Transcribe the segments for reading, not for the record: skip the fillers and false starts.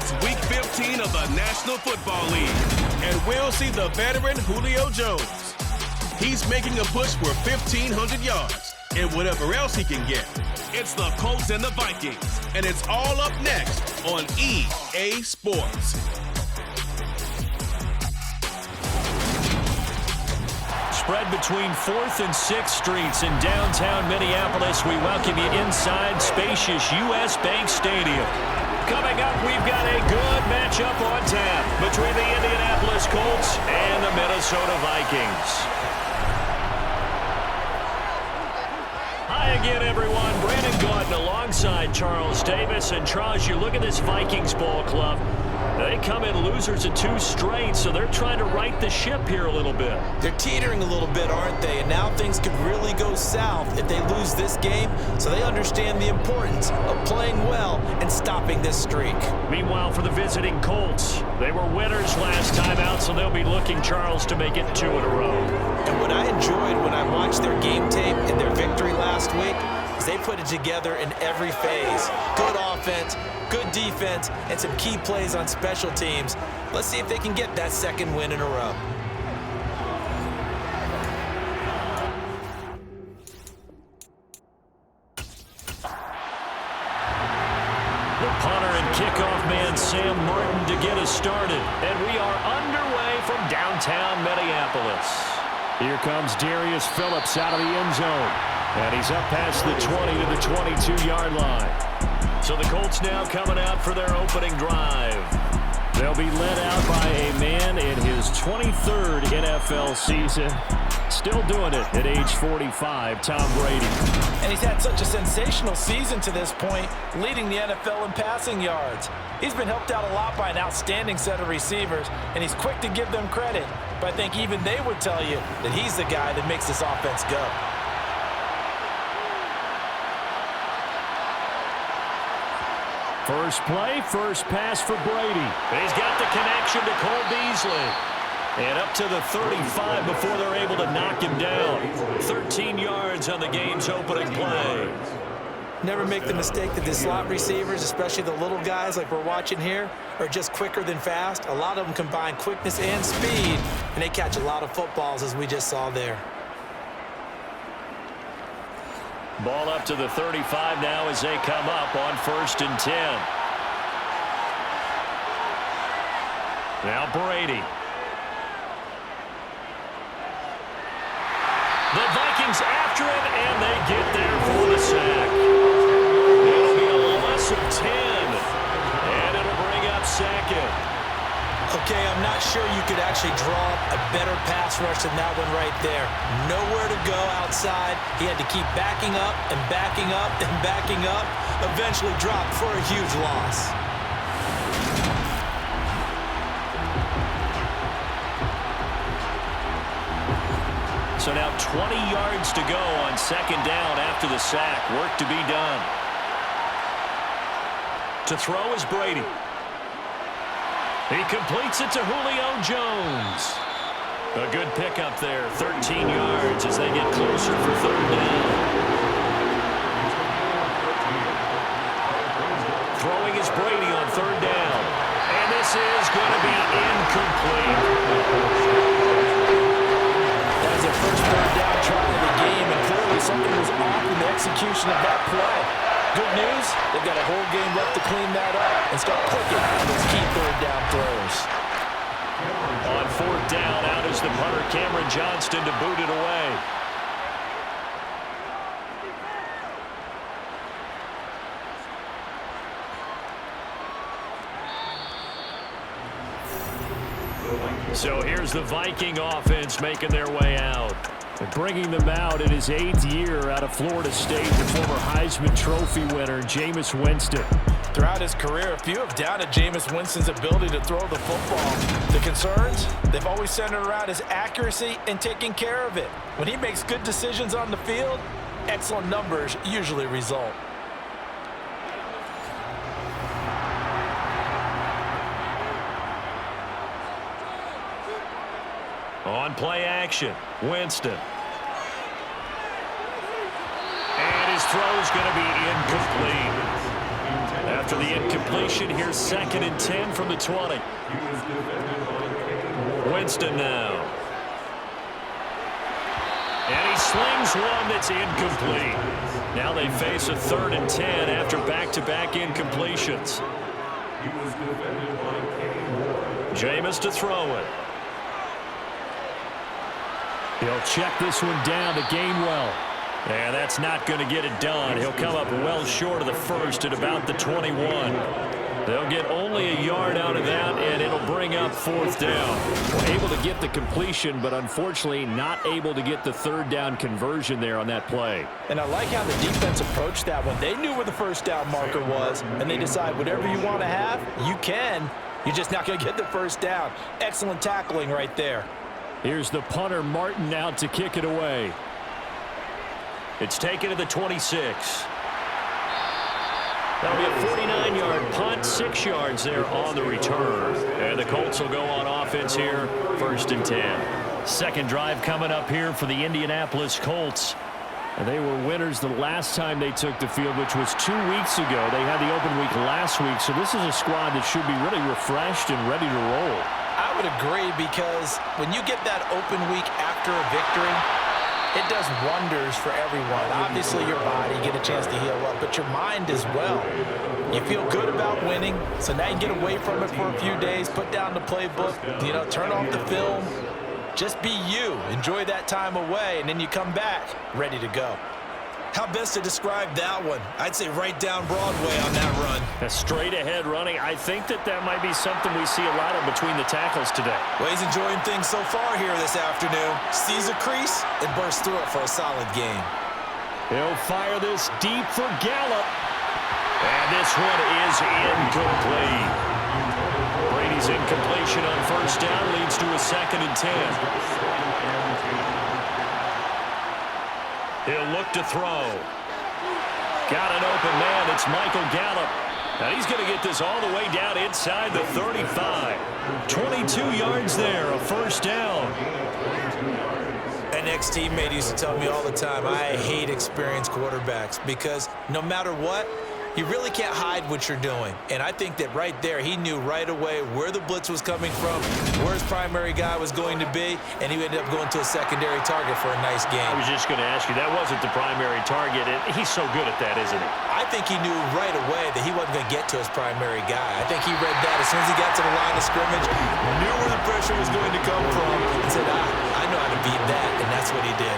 It's Week 15 of the National Football League, and we'll see the veteran Julio Jones. He's making a push for 1,500 yards and whatever else he can get. It's the Colts and the Vikings, and it's all up next on EA Sports. Spread between 4th and 6th Streets in downtown Minneapolis. We welcome you inside spacious U.S. Bank Stadium. Coming up, we've got a good matchup on tap between the Indianapolis Colts and the Minnesota Vikings. Hi again, everyone. Brandon Gaudin alongside Charles Davis. And Charles, you look at this Vikings ball club. They come in losers of 2 straight, so they're trying to right the ship here a little bit. They're teetering a little bit, aren't they? And now things could really go south if they lose this game, so they understand the importance of playing well and stopping this streak. Meanwhile, for the visiting Colts, they were winners last time out, so they'll be looking, Charles, to make it 2 in a row. And what I enjoyed when I watched their game tape in their victory last week is they put it together in every phase. Good offense, good defense, and some key plays on special teams. Let's see if they can get that 2nd win in a row. The punter and kickoff man, Sam Martin, to get us started. And we are underway from downtown Minneapolis. Here comes Darius Phillips out of the end zone. And he's up past the 20 to the 22-yard line. So the Colts now coming out for their opening drive. They'll be led out by a man in his 23rd NFL season. Still doing it at age 45, Tom Brady. And he's had such a sensational season to this point, leading the NFL in passing yards. He's been helped out a lot by an outstanding set of receivers, and he's quick to give them credit. But I think even they would tell you that he's the guy that makes this offense go. First play, first pass for Brady. He's got the connection to Cole Beasley. And up to the 35 before they're able to knock him down. 13 yards on the game's opening play. Never make the mistake that the slot receivers, especially the little guys like we're watching here, are just quicker than fast. A lot of them combine quickness and speed, and they catch a lot of footballs, as we just saw there. Ball up to the 35 now as they come up on 1st and 10. Now Brady. The Vikings after him, and they get there for the sack. It'll be a loss of 10, and it'll bring up 2nd. Okay, I'm not sure you could actually draw up a better pass rush than that one right there. Nowhere to go outside. He had to keep backing up and backing up and backing up. Eventually dropped for a huge loss. So now 20 yards to go on 2nd down after the sack. Work to be done. To throw is Brady. He completes it to Julio Jones. A good pickup there, 13 yards as they get closer for 3rd down. Throwing is Brady on 3rd down. And this is going to be incomplete. That was their first 3rd down try of the game, and clearly something was off in the execution of that play. Good news, they've got a whole game left to clean that up and start clicking on those key 3rd down throws. On 4th down, out is the punter, Cameron Johnston, to boot it away. So here's the Viking offense making their way out. And bringing them out in his 8th year out of Florida State, the former Heisman Trophy winner, Jameis Winston. Throughout his career, a few have doubted Jameis Winston's ability to throw the football. The concerns, they've always centered around his accuracy and taking care of it. When he makes good decisions on the field, excellent numbers usually result. On play action, Winston. And his throw is going to be incomplete. That After the incompletion, here's 2nd and 10 from the 20. Winston now. And he slings one that's incomplete. Now they face a 3rd and 10 after back-to-back incompletions. Jameis to throw it. He'll check this one down to Gainwell. And that's not going to get it done. He'll come up well short of the first at about the 21. They'll get only a yard out of that, and it'll bring up 4th down. Well, able to get the completion, but unfortunately not able to get the 3rd down conversion there on that play. And I like how the defense approached that one. They knew where the 1st down marker was, and they decide whatever you want to have, you can. You're just not going to get the 1st down. Excellent tackling right there. Here's the punter, Martin, out to kick it away. It's taken to the 26. That'll be a 49-yard punt, 6 yards there on the return. And the Colts will go on offense here, 1st and 10. Second drive coming up here for the Indianapolis Colts. And they were winners the last time they took the field, which was 2 weeks ago. They had the open week last week, so this is a squad that should be really refreshed and ready to roll. I would agree, because when you get that open week after a victory, it does wonders for everyone. Obviously, your body, get a chance to heal up, but your mind as well. You feel good about winning, so now you get away from it for a few days, put down the playbook, turn off the film. Just be you. Enjoy that time away, and then you come back ready to go. How best to describe that one? I'd say right down Broadway on that run. A straight-ahead running. I think that might be something we see a lot of between the tackles today. Well, he's enjoying things so far here this afternoon. Sees a crease and bursts through it for a solid game. He'll fire this deep for Gallup. And this one is incomplete. Brady's incompletion on 1st down leads to a 2nd and 10. He'll look to throw. Got an open man. It's Michael Gallup. And he's going to get this all the way down inside the 35. 22 yards there, a 1st down. An ex-teammate used to tell me all the time, I hate experienced quarterbacks, because no matter what, you really can't hide what you're doing. And I think that right there, he knew right away where the blitz was coming from, where his primary guy was going to be, and he ended up going to a secondary target for a nice game. I was just going to ask you, that wasn't the primary target, and he's so good at that, isn't he? I think he knew right away that he wasn't going to get to his primary guy. I think he read that as soon as he got to the line of scrimmage, knew where the pressure was going to come from, and said, I know how to beat that, and that's what he did.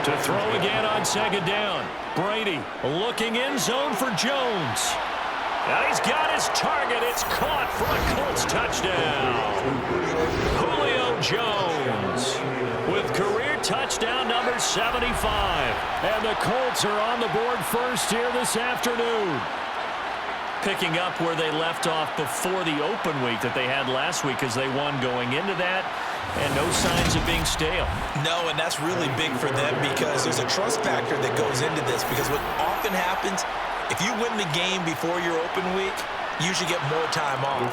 To throw again on 2nd down. Brady looking in zone for Jones. Now he's got his target. It's caught for a Colts touchdown. Julio Jones with career touchdown number 75. And the Colts are on the board first here this afternoon. Picking up where they left off before the open week that they had last week, as they won going into that. And no signs of being stale. No, and that's really big for them, because there's a trust factor that goes into this. Because what often happens, if you win the game before your open week, you usually get more time off.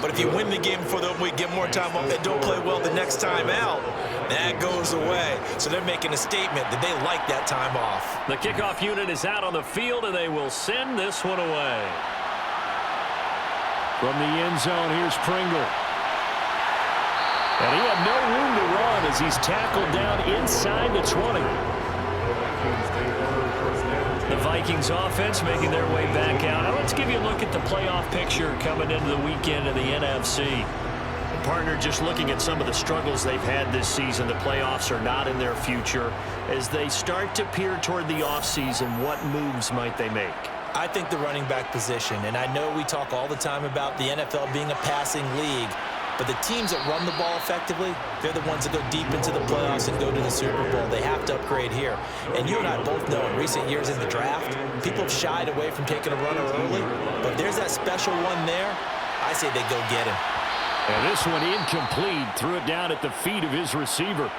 But if you win the game before the open week, get more time off, and don't play well the next time out, that goes away. So they're making a statement that they like that time off. The kickoff unit is out on the field, and they will send this one away. From the end zone, here's Pringle. And he had no room to run as he's tackled down inside the 20. The Vikings offense making their way back out. Now let's give you a look at the playoff picture coming into the weekend of the NFC. And partner, just looking at some of the struggles they've had this season, the playoffs are not in their future. As they start to peer toward the offseason, what moves might they make? I think the running back position, and I know we talk all the time about the NFL being a passing league, but the teams that run the ball effectively, they're the ones that go deep into the playoffs and go to the Super Bowl. They have to upgrade here. And you and I both know in recent years in the draft, people have shied away from taking a runner early, but if there's that special one there, I say they go get him. And this one incomplete, threw it down at the feet of his receiver.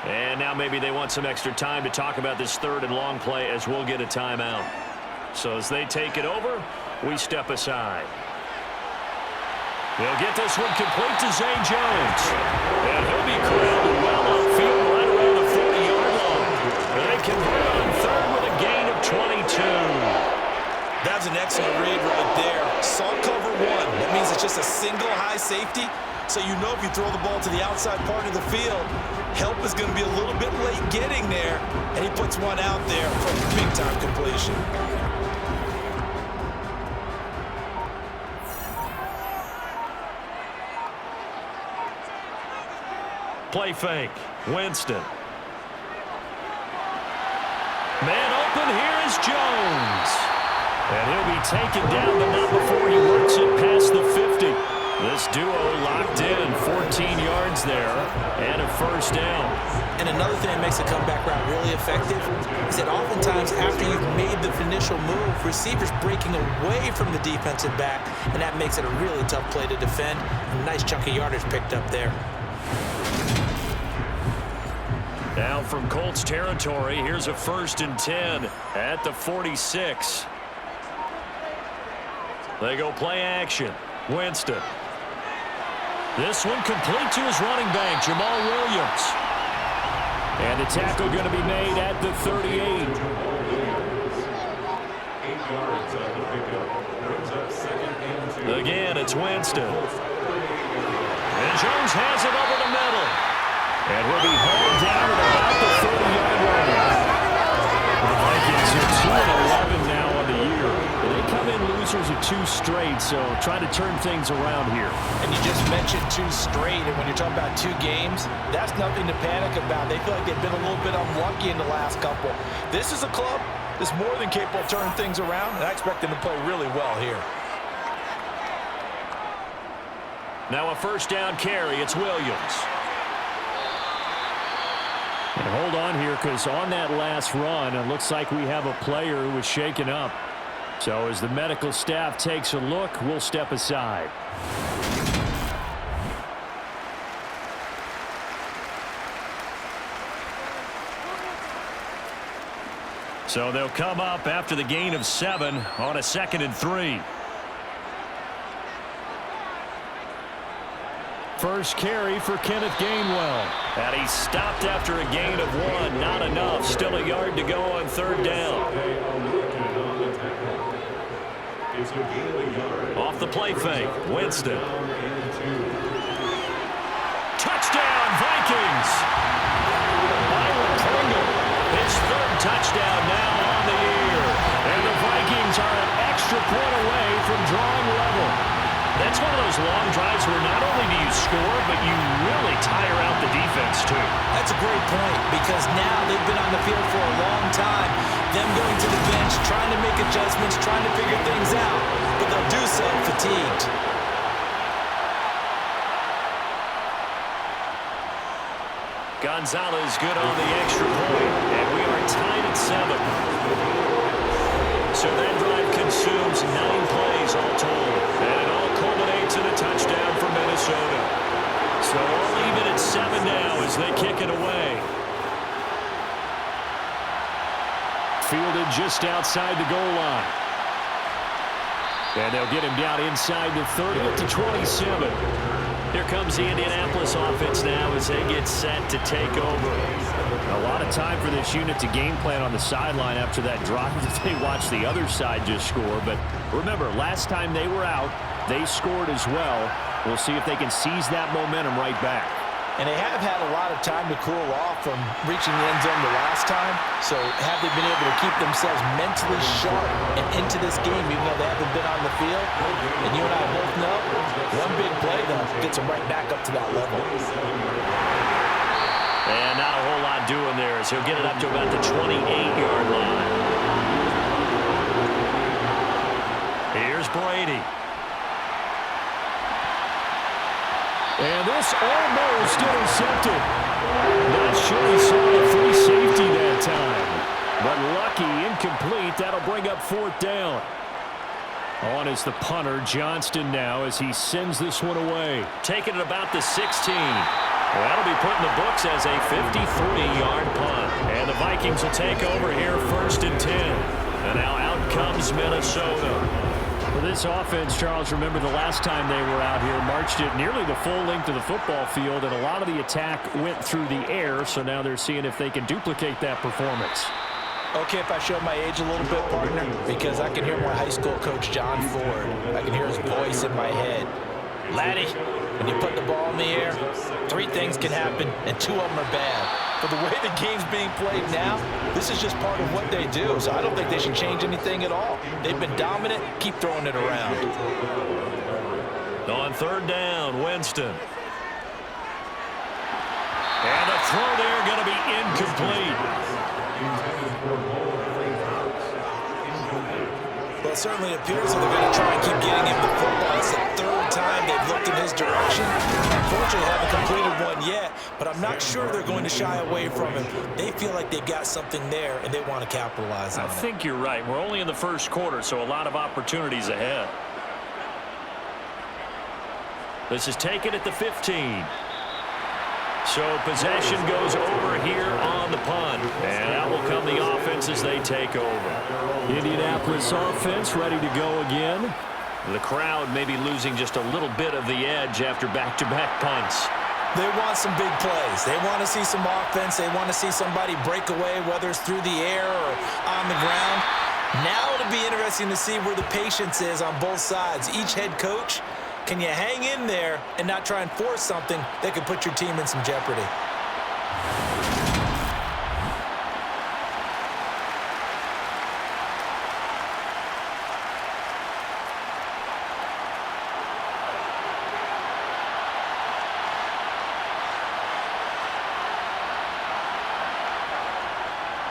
And now maybe they want some extra time to talk about this 3rd and long play, as we'll get a timeout. So as they take it over, we step aside. They'll get this one complete to Zay Jones. And he'll be corralled well upfield right around the 40-yard line. They convert on 3rd with a gain of 22. That's an excellent read right there. Saw cover one. That means it's just a single high safety. So you know if you throw the ball to the outside part of the field, help is going to be a little bit late getting there. And he puts one out there for a big-time completion. Play fake. Winston. Man open. Here is Jones. And he'll be taken down, but not before he works it past the 50. This duo locked in, 14 yards there, and a first down. And another thing that makes the comeback route really effective is that oftentimes after you've made the initial move, receivers breaking away from the defensive back, and that makes it a really tough play to defend. A nice chunk of yardage picked up there. Now from Colts territory, here's a 1st and 10 at the 46. They go play action. Winston. This one complete to his running back, Jamal Williams. And the tackle going to be made at the 38. 8 yards of the pickup. Brings up 2nd and 2. Again, it's Winston. And Jones has it over the middle. And will be hauled down at about the 30-yard line. The Vikings are 2-11 now on the year. They come in losers of 2 straight, so trying to turn things around here. And you just mentioned 2 straight, and when you're talking about 2 games, that's nothing to panic about. They feel like they've been a little bit unlucky in the last couple. This is a club that's more than capable of turning things around, and I expect them to play really well here. Now a 1st down carry. It's Williams. And hold on here, because on that last run, it looks like we have a player who was shaken up. So as the medical staff takes a look, we'll step aside. So they'll come up after the gain of 7 on a 2nd and 3. First carry for Kenneth Gainwell. And he stopped after a gain of 1. Not enough. Still a yard to go on 3rd down. Off the play fake. Winston. Touchdown, Vikings. Byron Pringle. His 3rd touchdown now on the year. And the Vikings are an extra point away from drawing level. That's one of those long drives where not only do you score, but you really tire out the defense, too. That's a great point, because now they've been on the field for a long time. Them going to the bench, trying to make adjustments, trying to figure things out, but they'll do so fatigued. Gonzalez good on the extra point, and we are tied at 7. So that drive consumes 9 plays all told, and it all culminates in a touchdown for Minnesota. So all even at 7 now as they kick it away. Fielded just outside the goal line. And they'll get him down inside the 30 at the 27. Here comes the Indianapolis offense now as they get set to take over. A lot of time for this unit to game plan on the sideline after that drive that they watched the other side just score. But remember, last time they were out, they scored as well. We'll see if they can seize that momentum right back. And they have had a lot of time to cool off from reaching the end zone the last time. So have they been able to keep themselves mentally sharp and into this game, even though they haven't been on the field? And you and I both know, one big play, though, gets them right back up to that level. And not a whole lot doing there as he'll get it up to about the 28-yard line. Here's Brady. And this almost intercepted. Not sure he saw the free safety that time. But lucky, incomplete. That'll bring up 4th down. On is the punter, Johnston now, as he sends this one away. Taking it about the 16. Well, that'll be put in the books as a 53-yard punt. And the Vikings will take over here 1st and 10. And now out comes Minnesota. For this offense, Charles, remember the last time they were out here, marched it nearly the full length of the football field, and a lot of the attack went through the air, so now they're seeing if they can duplicate that performance. Okay, if I show my age a little bit, partner, because I can hear my high school coach, John Ford. I can hear his voice in my head. Laddie, when you put the ball in the air, 3 things can happen, and 2 of them are bad. But the way the game's being played now, this is just part of what they do, so I don't think they should change anything at all. They've been dominant. Keep throwing it around. On 3rd down, Winston. And the throw there going to be incomplete. Well, it certainly appears that they're going to try and keep getting him the football. It's the 3rd time they've looked in his direction. Unfortunately, haven't completed one yet, but I'm not sure they're going to shy away from him. They feel like they've got something there, and they want to capitalize on it. I think you're right. We're only in the 1st quarter, so a lot of opportunities ahead. This is taken at the 15. So possession goes over here on the punt. And out will come the offense as they take over. Indianapolis offense ready to go again. The crowd may be losing just a little bit of the edge after back-to-back punts. They want some big plays. They want to see some offense. They want to see somebody break away, whether it's through the air or on the ground. Now it'll be interesting to see where the patience is on both sides. Each head coach, can you hang in there and not try and force something that could put your team in some jeopardy?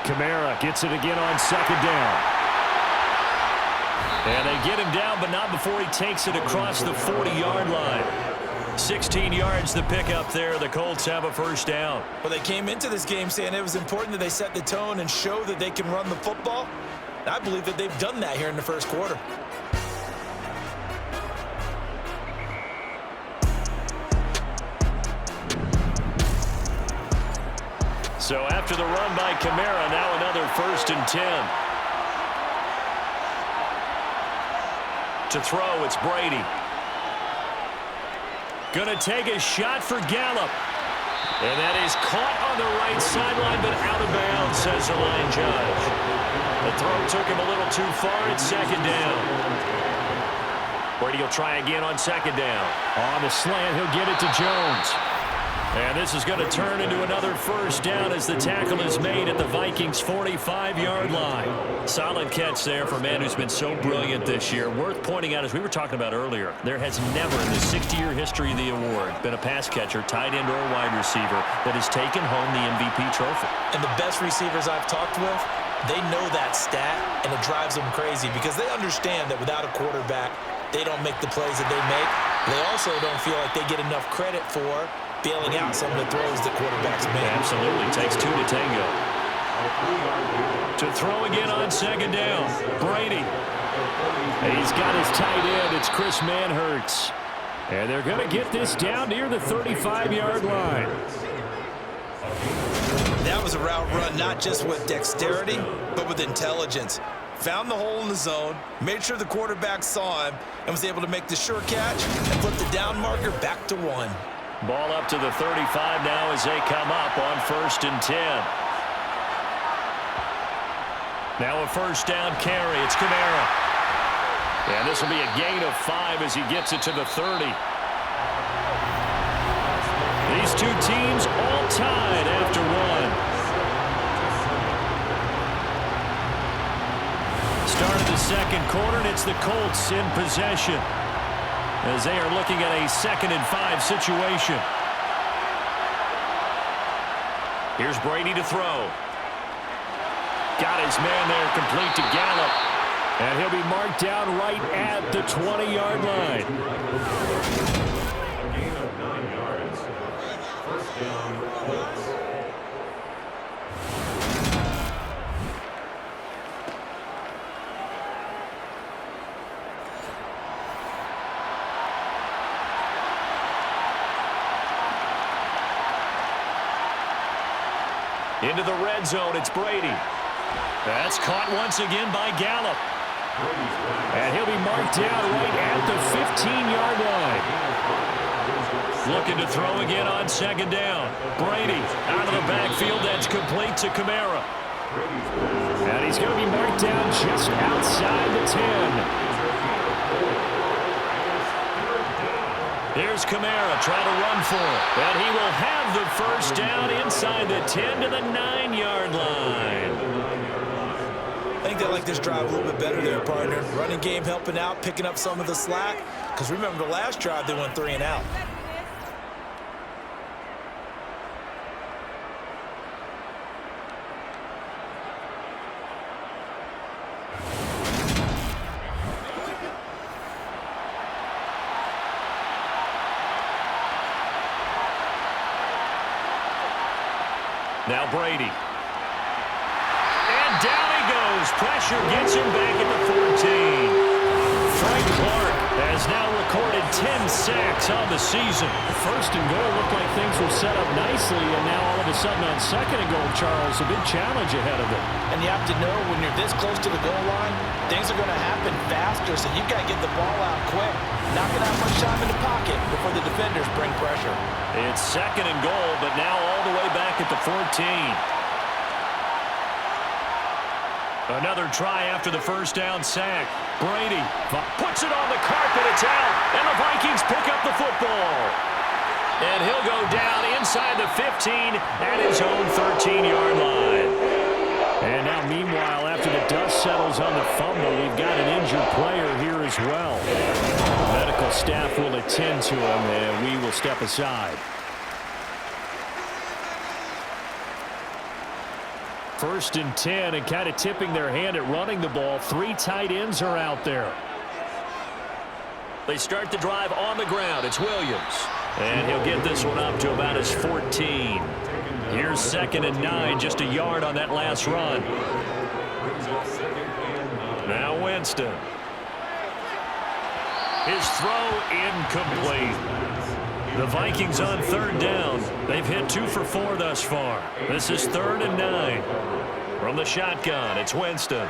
Kamara gets it again on 2nd down. And they get him down, but not before he takes it across the 40-yard line. 16 yards the pickup there. The Colts have a 1st down. Well, they came into this game saying it was important that they set the tone and show that they can run the football. I believe that they've done that here in the 1st quarter. So after the run by Kamara, now another 1st and 10. To throw, it's Brady. Gonna take a shot for Gallup. And that is caught on the right sideline, but out of bounds, says the line judge. The throw took him a little too far. It's 2nd down. Brady will try again on 2nd down. On the slant, he'll get it to Jones. And this is going to turn into another 1st down as the tackle is made at the Vikings' 45-yard line. Solid catch there for a man who's been so brilliant this year. Worth pointing out, as we were talking about earlier, there has never in the 60-year history of the award been a pass catcher, tight end, or wide receiver that has taken home the MVP trophy. And the best receivers I've talked with, they know that stat, and it drives them crazy because they understand that without a quarterback, they don't make the plays that they make. They also don't feel like they get enough credit for bailing out some of the throws that quarterbacks make. Absolutely. Takes 2 to tango. To throw again on 2nd down. Brady. He's got his tight end. It's Chris Manhertz. And they're going to get this down near the 35-yard line. That was a route run not just with dexterity, but with intelligence. Found the hole in the zone, made sure the quarterback saw him, and was able to make the sure catch and flip the down marker back to 1. Ball up to the 35 now as they come up on 1st and 10. Now a 1st down carry. It's Kamara. And this will be a gain of 5 as he gets it to the 30. These 2 teams all tied after 1. Start of the 2nd quarter, and it's the Colts in possession as they are looking at a 2nd and 5 situation. Here's Brady to throw. Got his man there, complete to Gallup. And he'll be marked down right at the 20-yard line. A gain of 9 yards. 1st down, Colts. Into the red zone, it's Brady. That's caught once again by Gallup. And he'll be marked down right at the 15-yard line. Looking to throw again on 2nd down. Brady out of the backfield. That's complete to Kamara. And he's going to be marked down just outside the 10. Here's Kamara trying to run for it. And he will have the first down inside the 10 to the 9-yard line. I think they like this drive a little bit better there, partner. Running game helping out, picking up some of the slack. Because remember the last drive, they went 3 and out. Now Brady. And down he goes. Pressure gets him back at the 14. Frank Clark has now recorded 10 sacks on the season. First and goal looked like things were set up nicely, and now all of a sudden on second and goal, Charles, a big challenge ahead of them. And you have to know when you're this close to the goal line, things are going to happen faster, so you've got to get the ball out quick. Not going to have much time in the pocket before the defenders bring pressure. It's second and goal, but now all the way back at the 14. Another try after the first down sack. Brady puts it on the carpet. It's out, and the Vikings pick up the football. And he'll go down inside the 15 at his own 13-yard line. And now, meanwhile, after the dust settles on the fumble, we've got an injured player here as well. The medical staff will attend to him, and we will step aside. First and 10, and kind of tipping their hand at running the ball. 3 tight ends are out there. They start the drive on the ground. It's Williams. And he'll get this one up to about his 14. Here's second and 9, just a yard on that last run. Now Winston. His throw incomplete. The Vikings on third down. They've hit 2 for 4 thus far. This is third and 9. From the shotgun, it's Winston.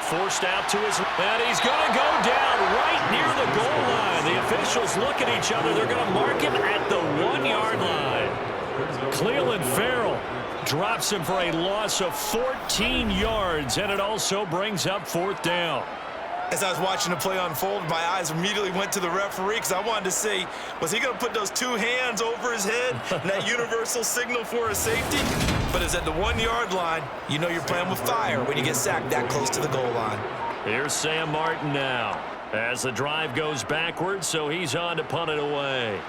Forced out to his, and he's going to go down right near the goal line. The officials look at each other. They're going to mark him at the 1-yard line. Cleveland Farrell drops him for a loss of 14 yards, and it also brings up fourth down. As I was watching the play unfold, my eyes immediately went to the referee because I wanted to see, was he going to put those 2 hands over his head, that universal signal for a safety? But it's at the 1-yard line. You know you're playing with fire when you get sacked that close to the goal line. Here's Sam Martin now as the drive goes backwards, so he's on to punt it away.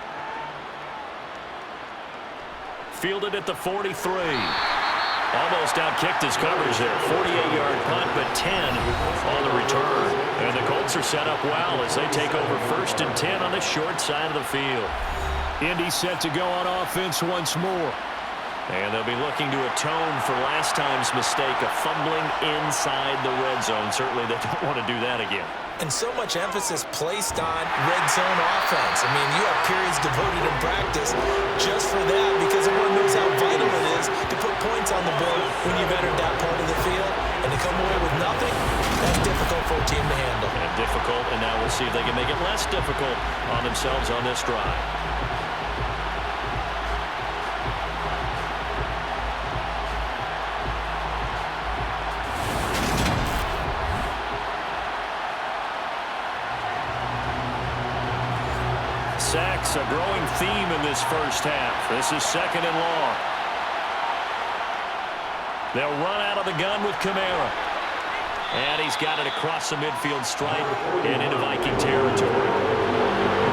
Fielded at the 43. Almost outkicked his coverage there. 48-yard punt, but 10 on the return. And the Colts are set up well as they take over first and 10 on the short side of the field. Indy set to go on offense once more. And they'll be looking to atone for last time's mistake of fumbling inside the red zone. Certainly they don't want to do that again. And so much emphasis placed on red zone offense. I mean, you have periods devoted in practice just for that because everyone knows how vital it is to put points on the board when you've entered that part of the field. And to come away with nothing, that's difficult for a team to handle. And difficult, and now we'll see if they can make it less difficult on themselves on this drive. Sacks, a growing theme in this first half. This is second and long. They'll run out of the gun with Kamara. And he's got it across the midfield stripe and into Viking territory.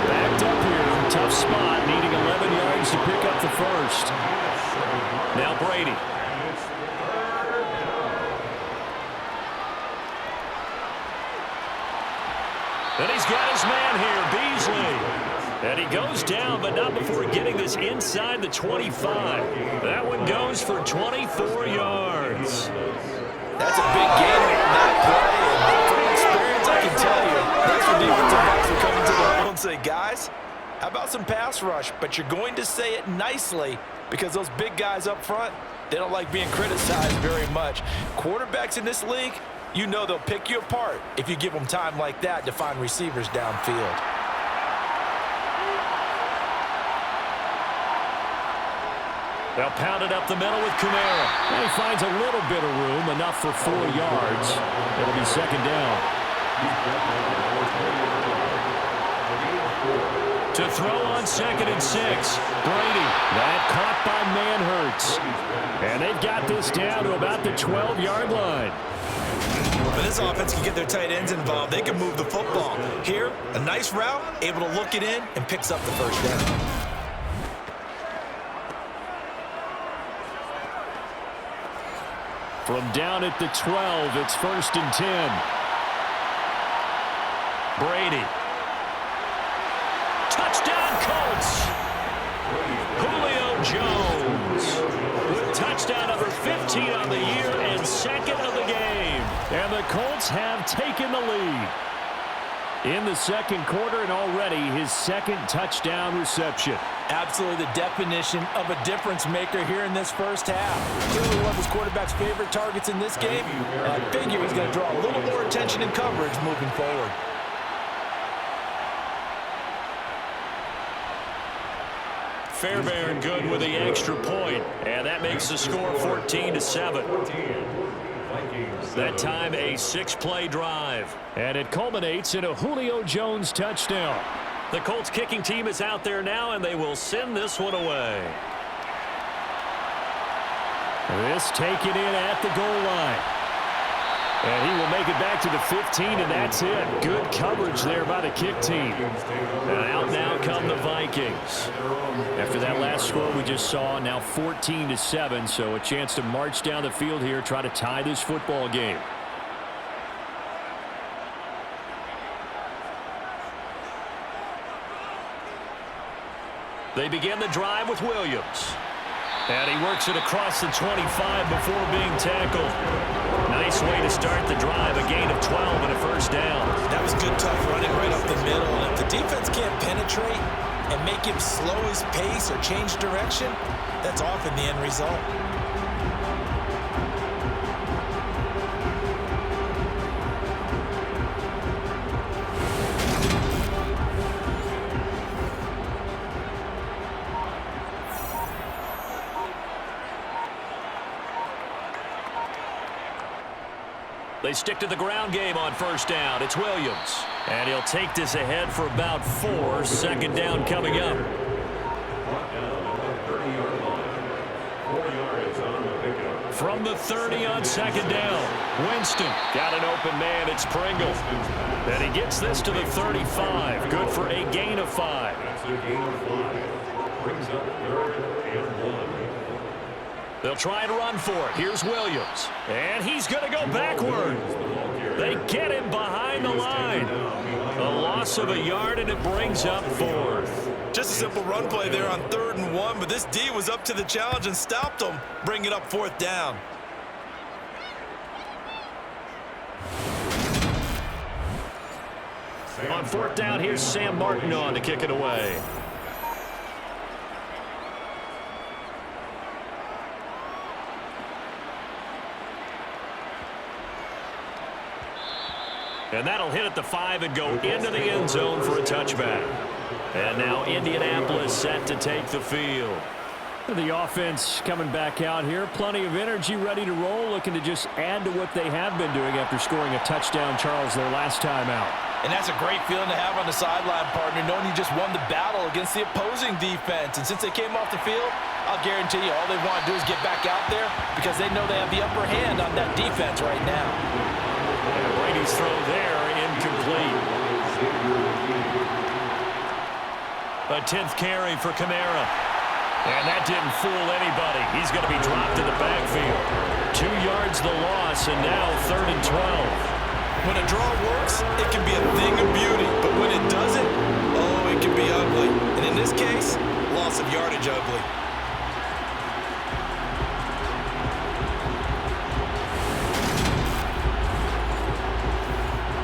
Backed up here, tough spot, needing 11 yards to pick up the first. Now Brady. And he's got his man here, Beasley. And he goes down, but not before getting this inside the 25. That one goes for 24 yards. That's a big game in that play. And from experience, I can tell you, that's where defensive backs will come into the hole and say, guys, how about some pass rush? But you're going to say it nicely because those big guys up front, they don't like being criticized very much. Quarterbacks in this league, you know they'll pick you apart if you give them time like that to find receivers downfield. They'll pound it up the middle with Kamara. And he finds a little bit of room, enough for 4 yards. It'll be second down. To throw on 2nd and 6. Brady. That caught by Manhurts. And they've got this down to about the 12-yard line. When this offense can get their tight ends involved, they can move the football. Here, a nice route, able to look it in, and picks up the first down. From down at the 12, it's 1st and 10. Brady. Touchdown, Colts. Julio Jones with touchdown number 15 on the year and 2nd of the game. And the Colts have taken the lead in the 2nd quarter, and already his 2nd touchdown reception. Absolutely the definition of a difference maker here in this first half. Clearly one of his quarterback's favorite targets in this game, and I figure he's going to draw a little more attention and coverage moving forward. Fairbairn good with the extra point, and that makes the score 14-7. That time a 6-play drive. And it culminates in a Julio Jones touchdown. The Colts kicking team is out there now, and they will send this one away. This taken in at the goal line. And he will make it back to the 15, and that's it. Good coverage there by the kick team. And out now come the Vikings. After that last score we just saw, now 14-7, so a chance to march down the field here, try to tie this football game. They begin the drive with Williams. And he works it across the 25 before being tackled. Nice way to start the drive, a gain of 12 and a first down. That was good, tough running right up the middle. And if the defense can't penetrate and make him slow his pace or change direction, that's often the end result. They stick to the ground game on first down. It's Williams. And he'll take this ahead for about 4. 2nd down coming up. From the 30 on 2nd down. Winston got an open man. It's Pringle. And he gets this to the 35. Good for a gain of 5. Brings up 3rd and 1. They'll try and run for it. Here's Williams. And he's going to go backward. They get him behind the line. A loss of a yard, and it brings up 4th. Just a simple run play there on 3rd and 1, but this D was up to the challenge and stopped him, bringing up 4th down. On 4th down, here's Sam Martin on to kick it away. And that'll hit at the 5 and go into the end zone for a touchback. And now Indianapolis set to take the field. The offense coming back out here. Plenty of energy, ready to roll, looking to just add to what they have been doing after scoring a touchdown, Charles, their last time out. And that's a great feeling to have on the sideline, partner, knowing you just won the battle against the opposing defense. And since they came off the field, I'll guarantee you all they want to do is get back out there because they know they have the upper hand on that defense right now. And Brady's throw there, incomplete. A 10th carry for Kamara. And that didn't fool anybody. He's going to be dropped in the backfield. 2 yards the loss, and now 3rd and 12. When a draw works, it can be a thing of beauty. But when it doesn't, oh, it can be ugly. And in this case, loss of yardage ugly.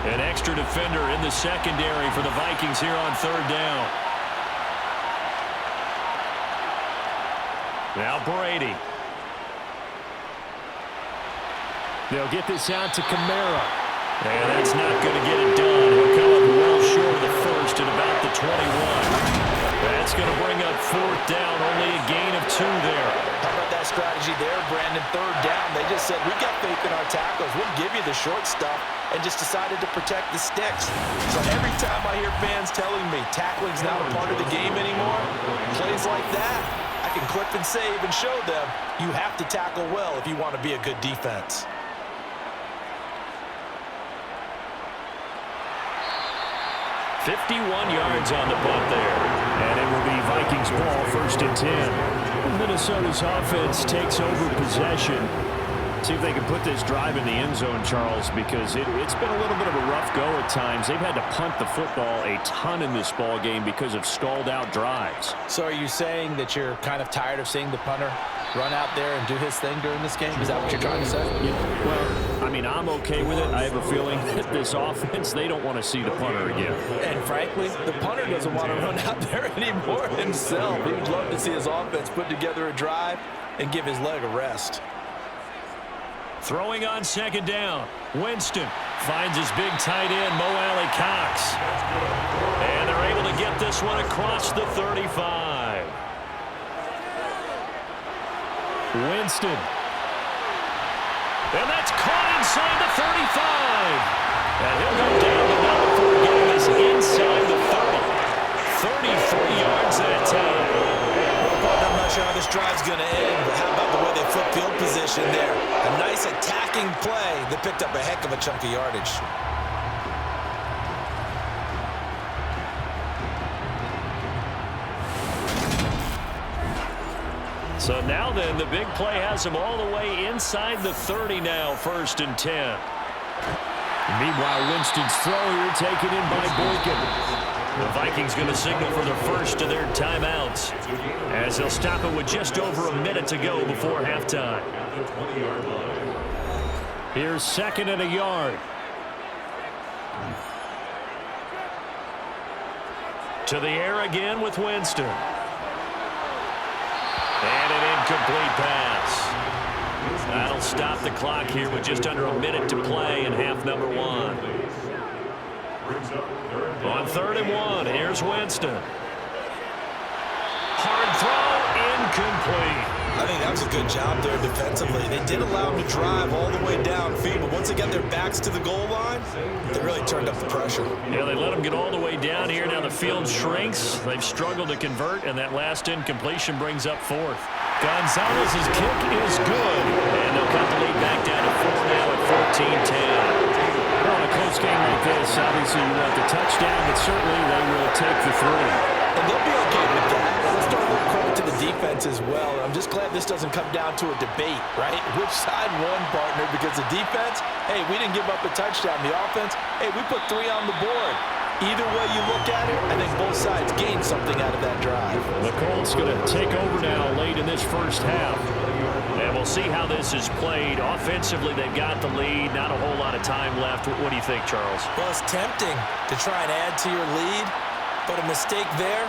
An extra defender in the secondary for the Vikings here on 3rd down. Now Brady. They'll get this out to Kamara. And that's not going to get it done. He'll come up well short of the first at about the 21. That's going to bring up 4th down. Only a gain of 2 there. strategy there, Brandon. Third down, they just said, we got faith in our tackles. We'll give you the short stuff, and just decided to protect the sticks. So every time I hear fans telling me tackling's not a part of the game anymore, plays like that, I can clip and save and show them you have to tackle well if you want to be a good defense. "51 yards on the punt there. And it will be Vikings ball, 1st and 10. Minnesota's offense takes over possession. See if they can put this drive in the end zone, Charles, because it's been a little bit of a rough go at times. They've had to punt the football a ton in this ball game because of stalled out drives. So are you saying that you're kind of tired of seeing the punter run out there and do his thing during this game? Is that what you're trying to say? Yeah, well, I mean, I'm okay with it. I have a feeling that this offense, they don't want to see the punter again. And frankly, the punter doesn't want to run out there anymore himself. He would love to see his offense put together a drive and give his leg a rest. Throwing on 2nd down. Winston finds his big tight end, Mo Alley Cox. And they're able to get this one across the 35. Winston. And that's caught inside the 35. And he'll go down the number 4, getting us inside the 30. 33 yards that time. I'm not sure how this drive's going to end, but how about the way they flip field position there? A nice attacking play that picked up a heck of a chunk of yardage. So now then, the big play has him all the way inside the 30 now, 1st and 10. Meanwhile, Winston's throw here taken in by Boykin. The Vikings going to signal for the first of their timeouts, as they'll stop it with just over a minute to go before halftime. Here's 2nd and a yard. To the air again with Winston. And an incomplete pass. That'll stop the clock here with just under a minute to play in half number 1. On 3rd and 1, here's Winston. Hard throw, incomplete. I think that was a good job there defensively. They did allow them to drive all the way downfield, but once they got their backs to the goal line, they really turned up the pressure. Yeah, they let them get all the way down here. Now the field shrinks. They've struggled to convert, and that last incompletion brings up 4th. Gonzalez's kick is good, and they'll cut the lead back down to 4 now at 14-10. Well, in a close game like this, obviously you want the touchdown, but certainly they will take the 3. And they'll be okay with that. Let's throw a little credit to the defense as well. I'm just glad this doesn't come down to a debate, right? Which side won, partner? Because the defense, hey, we didn't give up a touchdown. The offense, hey, we put 3 on the board. Either way you look at it, I think both sides gained something out of that drive. The Colts going to take over now late in this first half. And we'll see how this is played. Offensively, they've got the lead. Not a whole lot of time left. What do you think, Charles? Well, it's tempting to try and add to your lead, but a mistake there,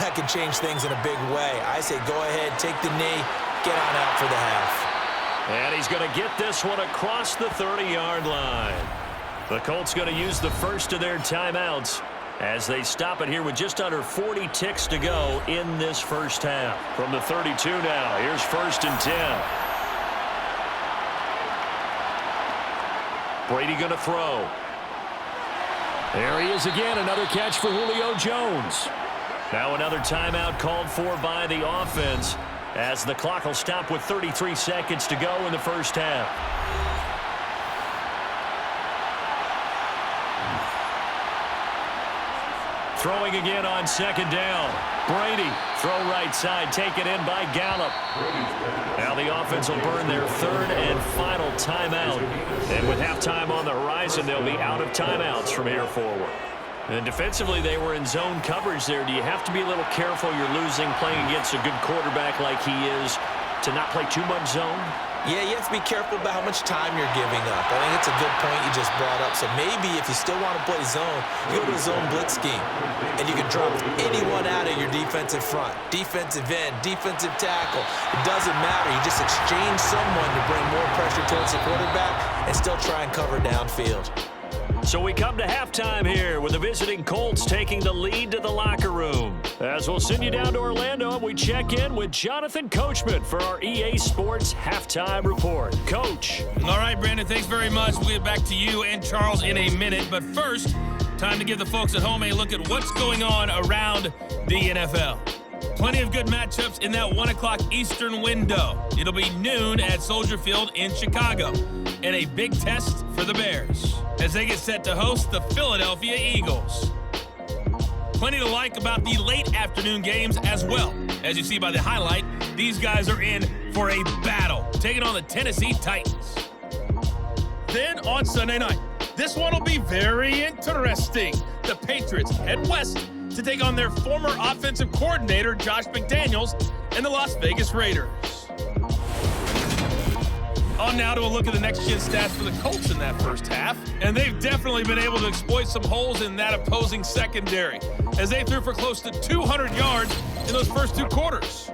that can change things in a big way. I say go ahead, take the knee, get on out for the half. And he's going to get this one across the 30-yard line. The Colts going to use the first of their timeouts as they stop it here with just under 40 ticks to go in this first half. From the 32 now, here's 1st and 10. Brady going to throw. There he is again, another catch for Julio Jones. Now another timeout called for by the offense as the clock will stop with 33 seconds to go in the first half. Throwing again on 2nd down. Brady, throw right side, taken in by Gallup. Now the offense will burn their 3rd and final timeout. And with halftime on the horizon, they'll be out of timeouts from here forward. And defensively, they were in zone coverage there. Do you have to be a little careful? You're losing, playing against a good quarterback like he is, to not play too much zone? Yeah, you have to be careful about how much time you're giving up. I think it's a good point you just brought up. So maybe if you still want to play zone, you go to a zone blitz scheme. And you can drop anyone out of your defensive front. Defensive end, defensive tackle. It doesn't matter. You just exchange someone to bring more pressure towards the quarterback and still try and cover downfield. So we come to halftime here with the visiting Colts taking the lead to the locker room. As we'll send you down to Orlando, we check in with Jonathan Coachman for our EA Sports Halftime Report. Coach. All right, Brandon, thanks very much. We'll get back to you and Charles in a minute. But first, time to give the folks at home a look at what's going on around the NFL. Plenty of good matchups in that 1 o'clock Eastern window. It'll be noon at Soldier Field in Chicago. And a big test for the Bears as they get set to host the Philadelphia Eagles. Plenty to like about the late afternoon games as well. As you see by the highlight, these guys are in for a battle, taking on the Tennessee Titans. Then on Sunday night, this one will be very interesting. The Patriots head west to take on their former offensive coordinator, Josh McDaniels, and the Las Vegas Raiders. On now to a look at the next-gen stats for the Colts in that first half, and they've definitely been able to exploit some holes in that opposing secondary, as they threw for close to 200 yards in those first 2 quarters.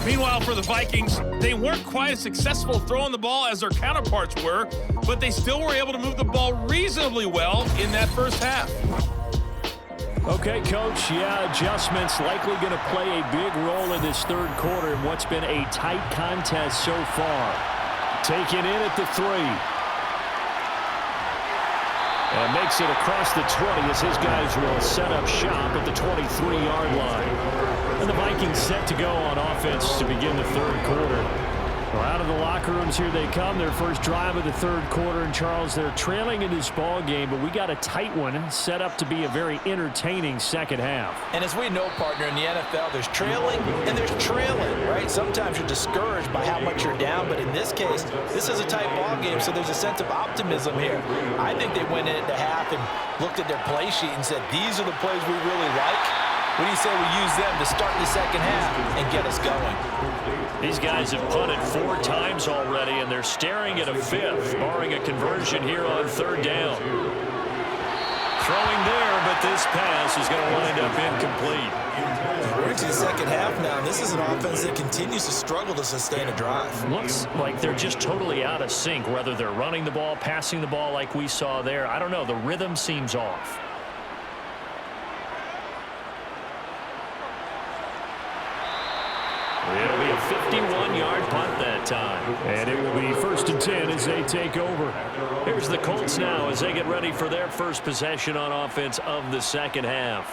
Meanwhile, for the Vikings, they weren't quite as successful throwing the ball as their counterparts were, but they still were able to move the ball reasonably well in that first half. Okay, Coach, adjustments likely going to play a big role in this third quarter in what's been a tight contest so far. Taken in at the 3. And makes it across the 20 as his guys will set up shop at the 23-yard line. And the Vikings set to go on offense to begin the third quarter. Well, out of the locker rooms here they come. Their first drive of the third quarter. And, Charles, they're trailing in this ball game, but we got a tight one set up to be a very entertaining second half. And as we know, partner, in the NFL, there's trailing and there's trailing, right? Sometimes you're discouraged by how much you're down, but in this case, this is a tight ball game, so there's a sense of optimism here. I think they went into half and looked at their play sheet and said, these are the plays we really like. What do you say we use them to start the second half and get us going? These guys have punted 4 times already, and they're staring at a 5th, barring a conversion here on third down. Throwing there, but this pass is going to wind up incomplete. We're into the second half now, and this is an offense that continues to struggle to sustain a drive. Looks like they're just totally out of sync, whether they're running the ball, passing the ball like we saw there. I don't know. The rhythm seems off. It'll be a 51-yard punt that time. And it will be 1st and 10 as they take over. Here's the Colts now as they get ready for their first possession on offense of the second half.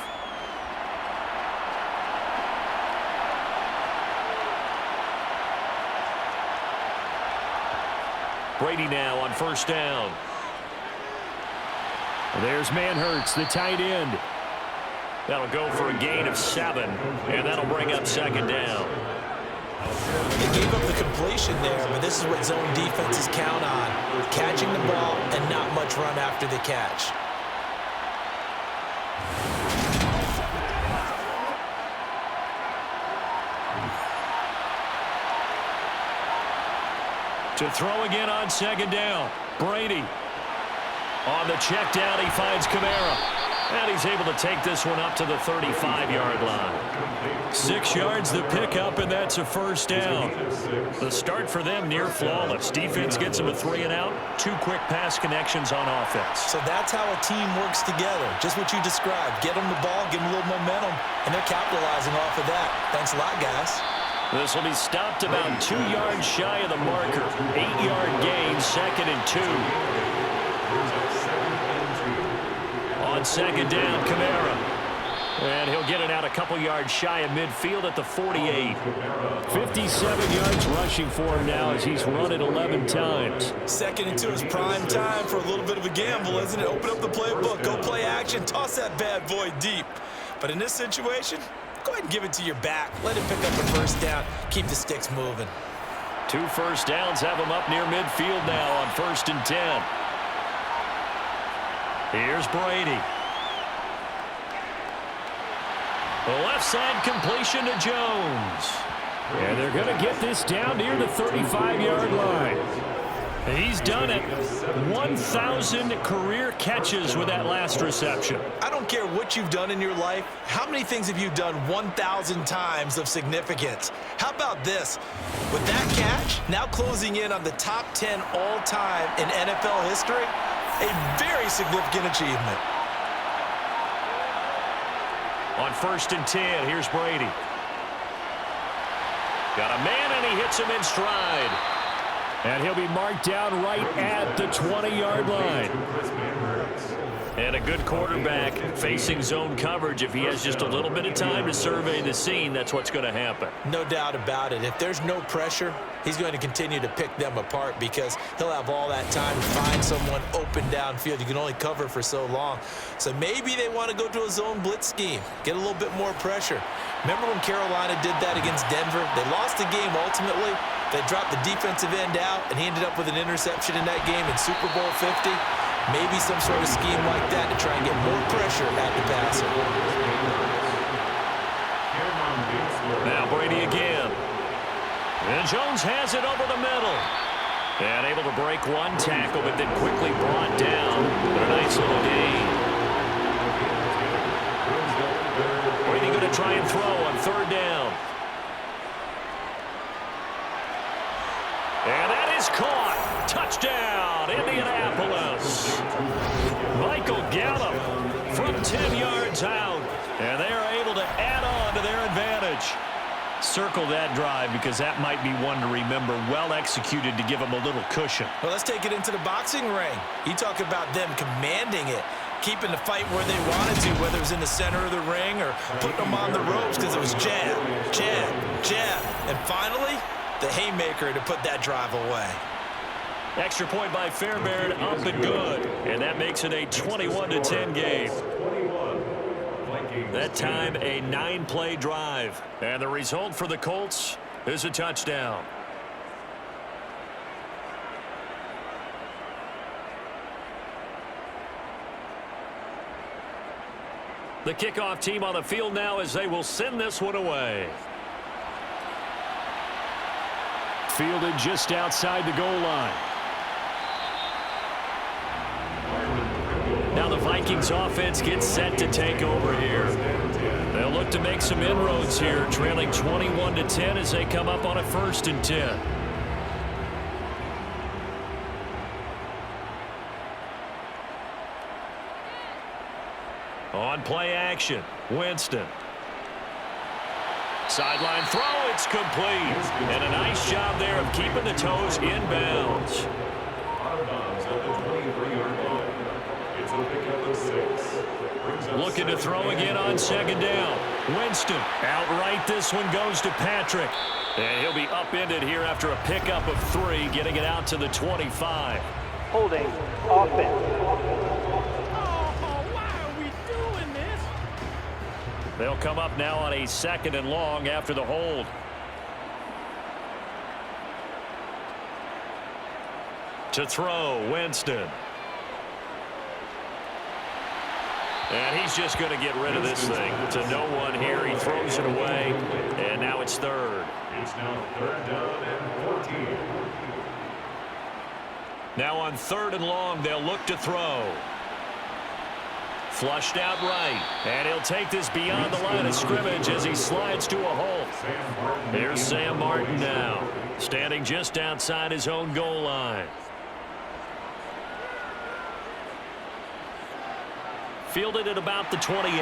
Brady now on first down. There's Manhurts, the tight end. That'll go for a gain of 7, and that'll bring up second down. They gave up the completion there, but this is what zone defenses count on. Catching the ball and not much run after the catch. To throw again on second down. Brady. On the check down, he finds Kamara. And he's able to take this one up to the 35-yard line. 6 yards the pickup, and that's a first down. The start for them near flawless. Defense gets them a 3-and-out. 2 quick pass connections on offense. So that's how a team works together. Just what you described. Get them the ball, give them a little momentum, and they're capitalizing off of that. Thanks a lot, guys. This will be stopped about 2 yards shy of the marker. 8-yard gain, 2nd and 2. On second down, Kamara. And he'll get it out a couple yards shy of midfield at the 48. 57 yards rushing for him now as he's run it 11 times. 2nd and 2 is prime time for a little bit of a gamble, isn't it? Open up the playbook, go play action, toss that bad boy deep. But in this situation, go ahead and give it to your back. Let him pick up the first down. Keep the sticks moving. 2 first downs have him up near midfield now on 1st and 10. Here's Brady. The left side completion to Jones. And they're going to get this down near the 35-yard line. He's done it. 1,000 career catches with that last reception. I don't care what you've done in your life. How many things have you done 1,000 times of significance? How about this? With that catch, now closing in on the top 10 all-time in NFL history, A very significant achievement. On 1st and 10, here's Brady. Got a man, and he hits him in stride. And he'll be marked down right at the 20-yard line. And a good quarterback facing zone coverage. If he has just a little bit of time to survey the scene, that's what's going to happen. No doubt about it. If there's no pressure, he's going to continue to pick them apart because he'll have all that time to find someone open downfield. You can only cover for so long. So maybe they want to go to a zone blitz scheme, get a little bit more pressure. Remember when Carolina did that against Denver? They lost the game ultimately. They dropped the defensive end out, and he ended up with an interception in that game in Super Bowl 50. Maybe some sort of scheme like that to try and get more pressure at the passer. Now Brady again. And Jones has it over the middle. And able to break one tackle, but then quickly brought down. But a nice little gain. Brady going to try and throw on 3rd down. And that is caught. Touchdown, Indianapolis. Michael Gallup from 10 yards out. And they are able to add on to their advantage. Circle that drive because that might be one to remember. Well executed to give them a little cushion. Well, let's take it into the boxing ring. You talk about them commanding it, keeping the fight where they wanted to, whether it was in the center of the ring or putting them on the ropes because it was jab, jab, jab. And finally, the haymaker to put that drive away. Extra point by Fairbairn, up and good. And that makes it a 21-10 game. That time, a 9-play drive. And the result for the Colts is a touchdown. The kickoff team on the field now as they will send this one away. Fielded just outside the goal line. Now the Vikings offense gets set to take over here. They'll look to make some inroads here, trailing 21-10 as they come up on a 1st and 10. On play action, Winston. Sideline throw, it's complete. And a nice job there of keeping the toes in bounds. Out of bounds at the 23-yard line. It's a pickup of 6. Looking to throw again on 2nd down. Winston outright. This one goes to Patrick. And he'll be upended here after a pickup of 3, getting it out to the 25. Holding offense. They'll come up now on a 2nd and long after the hold. To throw, Winston. And he's just going to get rid of this thing. To no one here. He throws it away. And now it's 3rd. It's now 3rd down and 14. Now on 3rd and long, they'll look to throw. Flushed out right. And he'll take this beyond the line of scrimmage as he slides to a halt. Here's Sam Martin now, standing just outside his own goal line. Fielded at about the 28.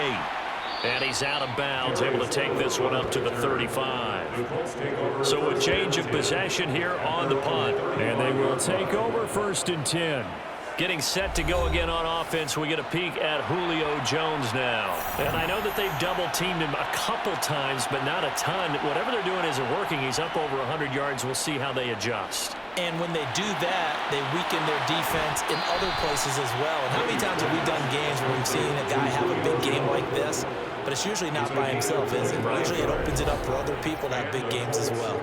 And he's out of bounds, able to take this one up to the 35. So a change of possession here on the punt. And they will take over 1st and 10. Getting set to go again on offense. We get a peek at Julio Jones now. And I know that they've double-teamed him a couple times, but not a ton. Whatever they're doing isn't working. He's up over 100 yards. We'll see how they adjust. And when they do that, they weaken their defense in other places as well. And how many times have we done games where we've seen a guy have a big game like this? But it's usually not by himself, is it? Usually it opens it up for other people to have big games as well.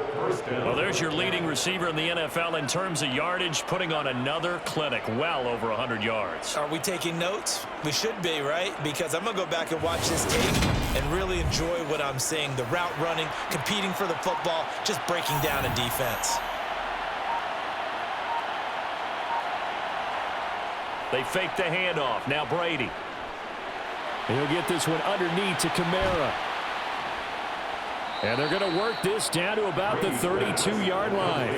Well, there's your leading receiver in the NFL in terms of yardage, putting on another clinic, well over 100 yards. Are we taking notes? We should be, right? Because I'm going to go back and watch this tape and really enjoy what I'm seeing. The route running, competing for the football, just breaking down a defense. They fake the handoff. Now Brady. He'll get this one underneath to Kamara. And they're going to work this down to about the 32-yard line.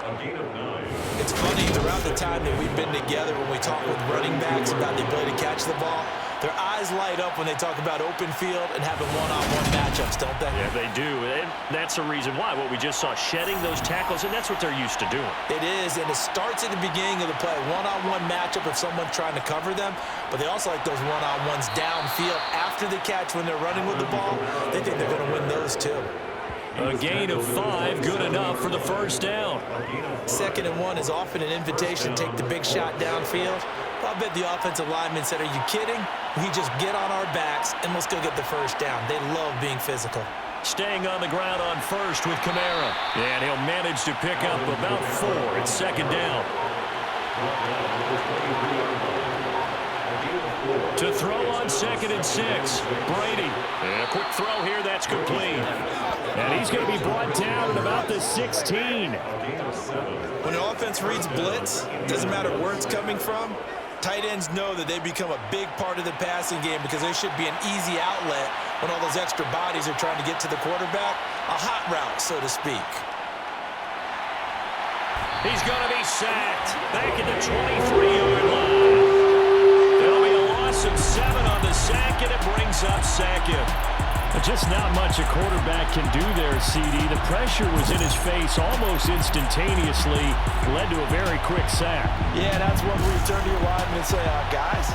A gain of 9. It's funny, throughout the time that we've been together, when we talk with running backs about the ability to catch the ball, their eyes light up when they talk about open field and having one-on-one matchups, don't they? Yeah, they do. And that's the reason why. What we just saw, shedding those tackles, and that's what they're used to doing. It is, and it starts at the beginning of the play. One-on-one matchup if someone's trying to cover them, but they also like those one-on-ones downfield after the catch when they're running with the ball. They think they're going to win those too. A gain of 5, good enough for the first down. 2nd and 1 is often an invitation to take the big shot downfield. I bet the offensive lineman said, are you kidding? We just get on our backs and let's go get the first down. They love being physical. Staying on the ground on first with Kamara. And he'll manage to pick up about 4. It's 2nd down. To throw on 2nd and 6. Brady. And a quick throw here. That's complete. And he's going to be brought down at about the 16. When the offense reads blitz, doesn't matter where it's coming from, tight ends know that they become a big part of the passing game because there should be an easy outlet when all those extra bodies are trying to get to the quarterback. A hot route, so to speak. He's going to be sacked back at the 23-yard line. There'll be a loss of 7 on the sack, and it brings up Sackett. Just not much a quarterback can do there, CD. The pressure was in his face almost instantaneously, led to a very quick sack. Yeah, that's when we turn to your lineman and say, guys,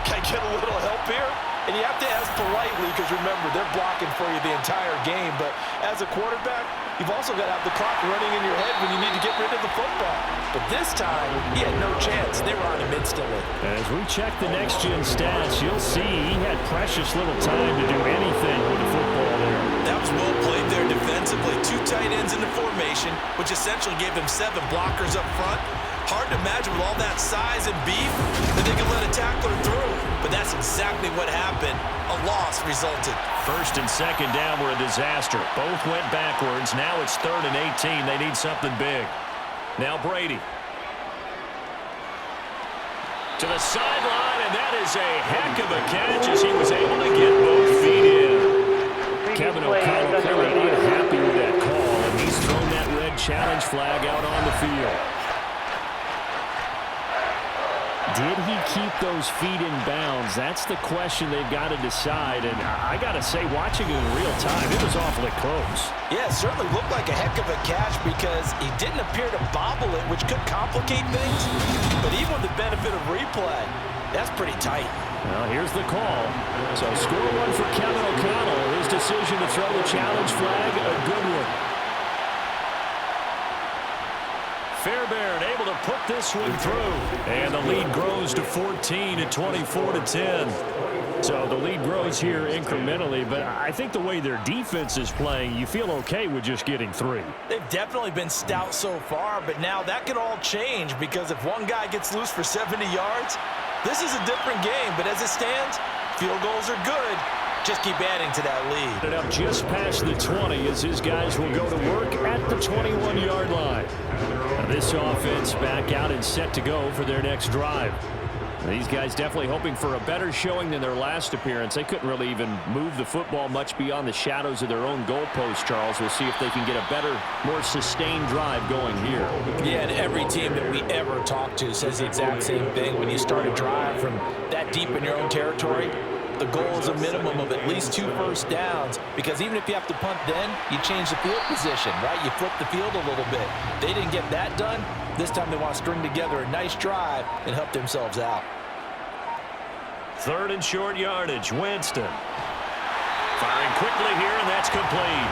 can I get a little help here? And you have to ask politely because, remember, they're blocking for you the entire game. But as a quarterback, you've also got to have the clock running in your head when you need to get rid of the football. But this time, he had no chance. They were on him instantly. As we check the next-gen stats, you'll see he had precious little time to do anything with the football there. That was well played there defensively. 2 tight ends in the formation, which essentially gave them 7 blockers up front. Hard to imagine with all that size and beef that they could let a tackler through. But that's exactly what happened. A loss resulted. 1st and 2nd down were a disaster. Both went backwards. Now it's 3rd and 18. They need something big. Now Brady. To the sideline, and that is a heck of a catch as he was able to get both feet in. Kevin O'Connell clearly not happy with that call, and he's thrown that red challenge flag out on the field. Did he keep those feet in bounds? That's the question they've got to decide. And I got to say, watching it in real time, it was awfully close. Yeah, it certainly looked like a heck of a catch because he didn't appear to bobble it, which could complicate things. But even with the benefit of replay, that's pretty tight. Well, here's the call. So score one for Kevin O'Connell. His decision to throw the challenge flag, a good one. Fairbairn able to put this one through. And the lead grows to 14 at 24-10. So the lead grows here incrementally, but I think the way their defense is playing, you feel okay with just getting 3. They've definitely been stout so far, but now that could all change because if one guy gets loose for 70 yards, this is a different game. But as it stands, field goals are good. Just keep adding to that lead. And up just past the 20 as his guys will go to work at the 21-yard line. Now this offense back out and set to go for their next drive. These guys definitely hoping for a better showing than their last appearance. They couldn't really even move the football much beyond the shadows of their own goalpost, Charles. We'll see if they can get a better, more sustained drive going here. Yeah, and every team that we ever talk to says the exact same thing. When you start a drive from that deep in your own territory, the goal is a minimum of at least 2 first downs because even if you have to punt then, you change the field position, right? You flip the field a little bit. They didn't get that done. This time they want to string together a nice drive and help themselves out. 3rd and short yardage. Winston. Firing quickly here, and that's complete.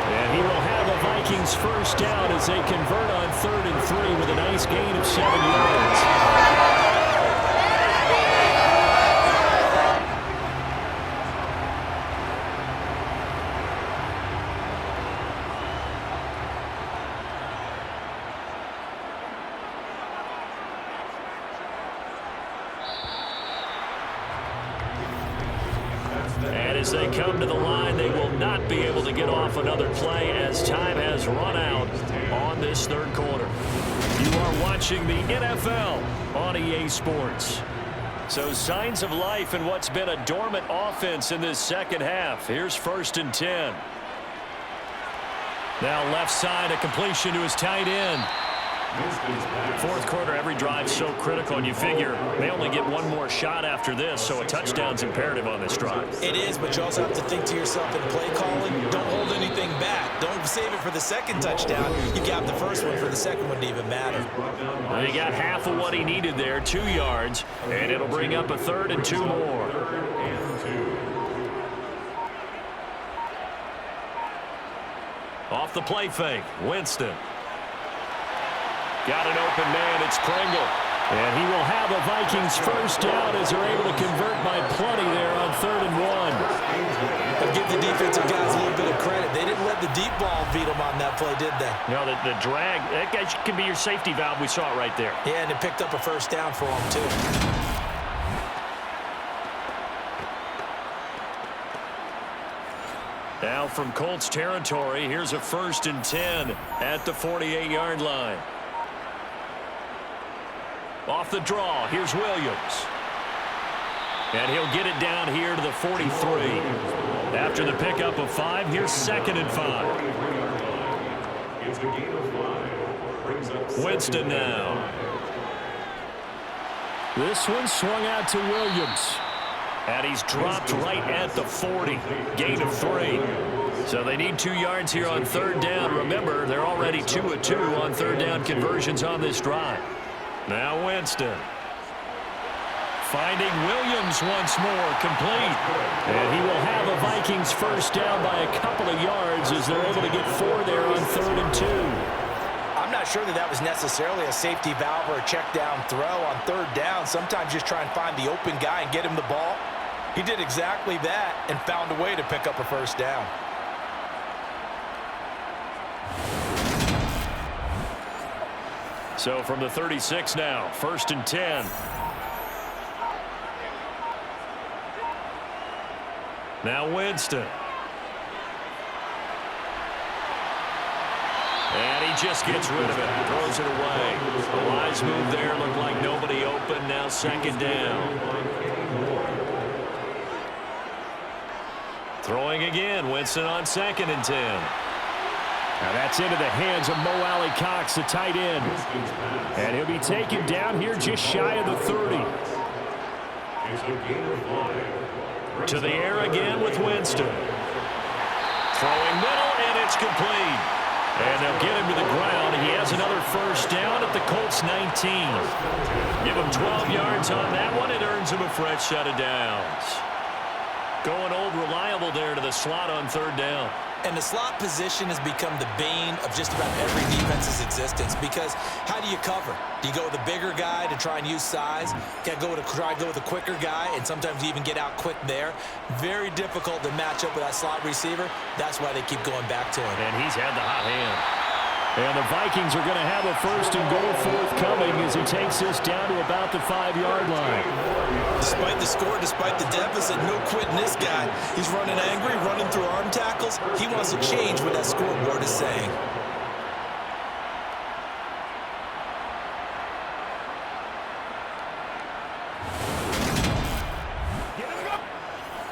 And he will have a Vikings first down as they convert on 3rd and 3 with a nice gain of 7 yards. And as they come to the line, they will not be able to get off another play as time has run out on this 3rd quarter. You are watching the NFL on EA Sports. So signs of life in what's been a dormant offense in this 2nd half. Here's 1st and 10. Now left side, a completion to his tight end. Fourth quarter, every drive so critical, and you figure they only get one more shot after this, so a touchdown's imperative on this drive. It is, but you also have to think to yourself in play calling, don't hold anything back. Don't save it for the second touchdown. You got the first one for the second one to even matter. Well, he got half of what he needed there, 2 yards, and it'll bring up a 3rd and 2 more. Off the play fake, Winston. Got an open man, it's Pringle. And he will have a Vikings first down as they're able to convert by plenty there on 3rd and 1. But give the defensive guys a little bit of credit. They didn't let the deep ball beat them on that play, did they? No, the drag, that guy can be your safety valve. We saw it right there. Yeah, and it picked up a first down for them, too. Now from Colts territory, here's a 1st and 10 at the 48-yard line. Off the draw, here's Williams. And he'll get it down here to the 43. After the pickup of 5, here's 2nd and 5. It's a gain of 5. Brings up Winston now. This one swung out to Williams. And he's dropped right at the 40. Gain of 3. So they need 2 yards here on 3rd down. Remember, they're already 2 of 2 on 3rd down conversions on this drive. Now Winston. Finding Williams once more, complete. And he will have a Vikings first down by a couple of yards as they're able to get 4 there on 3rd and 2. I'm not sure that was necessarily a safety valve or a check down throw on 3rd down. Sometimes just try and find the open guy and get him the ball. He did exactly that and found a way to pick up a first down. So from the 36 now, 1st and 10. Now Winston. And he just gets rid of it, throws it away. A wise move there, looked like nobody open, now 2nd down. Throwing again, Winston on 2nd and 10. Now that's into the hands of Mo Alley-Cox, the tight end. And he'll be taken down here just shy of the 30. To the air again with Winston. Throwing middle, and it's complete. And they'll get him to the ground. He has another first down at the Colts 19. Give him 12 yards on that one. It earns him a fresh set of downs. Going old reliable there to the slot on 3rd down. And the slot position has become the bane of just about every defense's existence because how do you cover? Do you go with a bigger guy to try and use size? Try to go with a quicker guy, and sometimes you even get out quick there. Very difficult to match up with that slot receiver. That's why they keep going back to him. And he's had the hot hand. And the Vikings are going to have a 1st and goal forthcoming as he takes this down to about the 5-yard line. Despite the score, despite the deficit, no quitting this guy. He's running angry, running through arm tackles. He wants to change what that scoreboard is saying.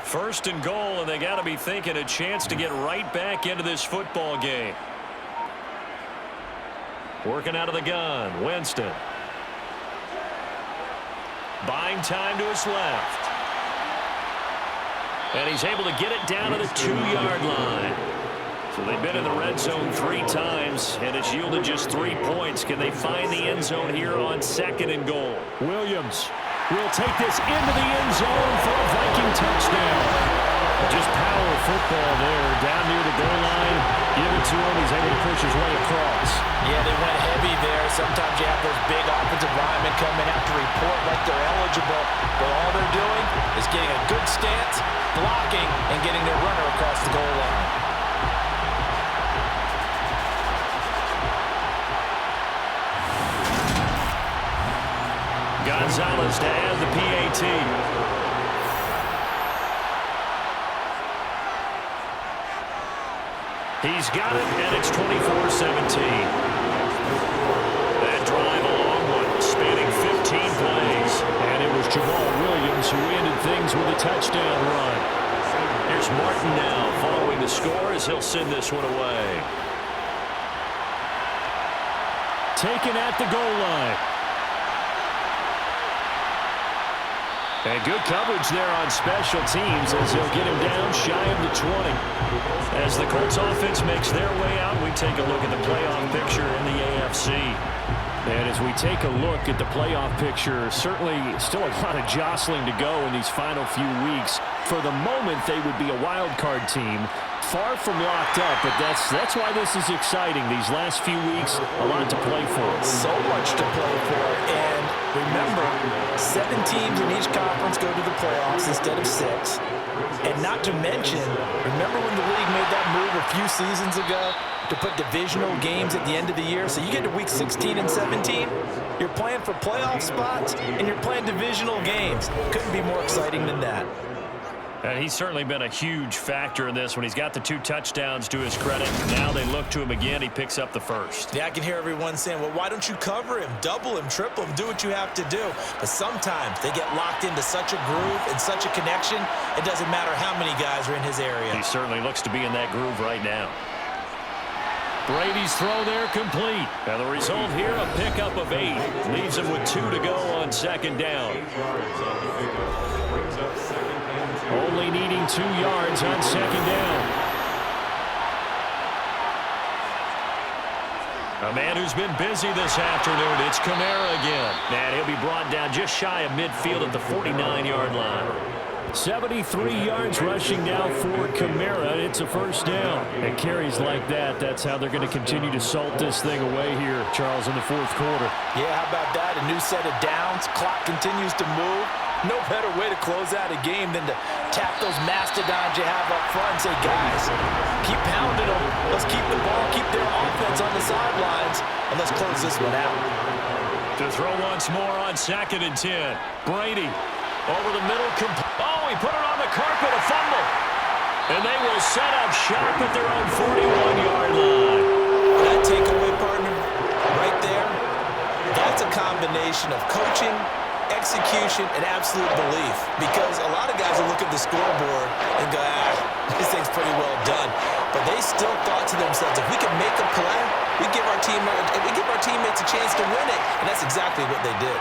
First and goal, and they got to be thinking a chance to get right back into this football game. Working out of the gun, Winston. Buying time to his left. And he's able to get it down to the 2-yard line. So they've been in the red zone 3 times, and it's yielded just 3 points. Can they find the end zone here on 2nd and goal? Williams will take this into the end zone for a Viking touchdown. Just power football there, down near the goal line. Give it to him. He's able to push his way across. Yeah, they went heavy there. Sometimes you have those big offensive linemen come in, have to report like they're eligible. But all they're doing is getting a good stance, blocking, and getting their runner across the goal line. Gonzalez to add the PAT. He's got it, and it's 24-17. That drive, a long one, spanning 15 plays. And it was Jamal Williams who ended things with a touchdown run. Here's Martin now following the score as he'll send this one away. taken at the goal line. And good coverage there on special teams as they'll get him down shy of the 20. As the Colts offense makes their way out, we take a look at the playoff picture in the AFC. And as we take a look at the playoff picture, certainly still a lot of jostling to go in these final few weeks. For the moment, they would be a wild card team. Far from locked up, but that's why this is exciting. These last few weeks, a lot to play for. So much to play for. And remember, 7 teams in each conference go to the playoffs instead of 6. And not to mention, remember when the league made that move a few seasons ago to put divisional games at the end of the year? So you get to week 16 and 17, you're playing for playoff spots, and you're playing divisional games. Couldn't be more exciting than that. And he's certainly been a huge factor in this when he's got the 2 touchdowns to his credit. Now they look to him again. He picks up the first. Yeah, I can hear everyone saying, well, why don't you cover him, double him, triple him, do what you have to do. But sometimes they get locked into such a groove and such a connection, it doesn't matter how many guys are in his area. He certainly looks to be in that groove right now. Brady's throw there complete. And the result here, a pickup of 8. Leaves him with 2 to go on second down. Only needing 2 yards on second down. A man who's been busy this afternoon, it's Kamara again. And he'll be brought down just shy of midfield at the 49-yard line. 73 yards rushing now for Kamara. It's a first down. And carries like that, that's how they're going to continue to salt this thing away here, Charles, in the fourth quarter. Yeah, how about that? A new set of downs. Clock continues to move. No better way to close out a game than to tap those mastodons you have up front and say, guys, keep pounding them. Let's keep the ball, keep their offense on the sidelines, and let's close this one out. To throw once more on 2nd and 10. Brady over the middle. Oh, he put it on the carpet, a fumble. And they will set up shop at their own 41-yard line. That takeaway, partner, right there, that's a combination of coaching, execution, and absolute belief. Because a lot of guys will look at the scoreboard and go, this thing's pretty well done. But they still thought to themselves, if we can make a play, we give our teammates a chance to win it. And that's exactly what they did.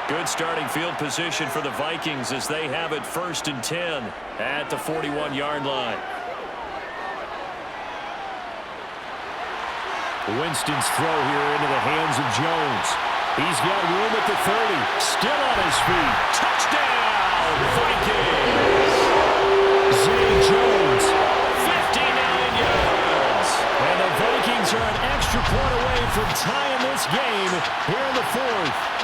Good starting field position for the Vikings as they have it 1st and 10 at the 41-yard line. Winston's throw here into the hands of Jones. He's got room at the 30. Still on his feet. Touchdown, Vikings! Zay Jones. 59 yards. And the Vikings are an extra point away from tying this game here in the fourth.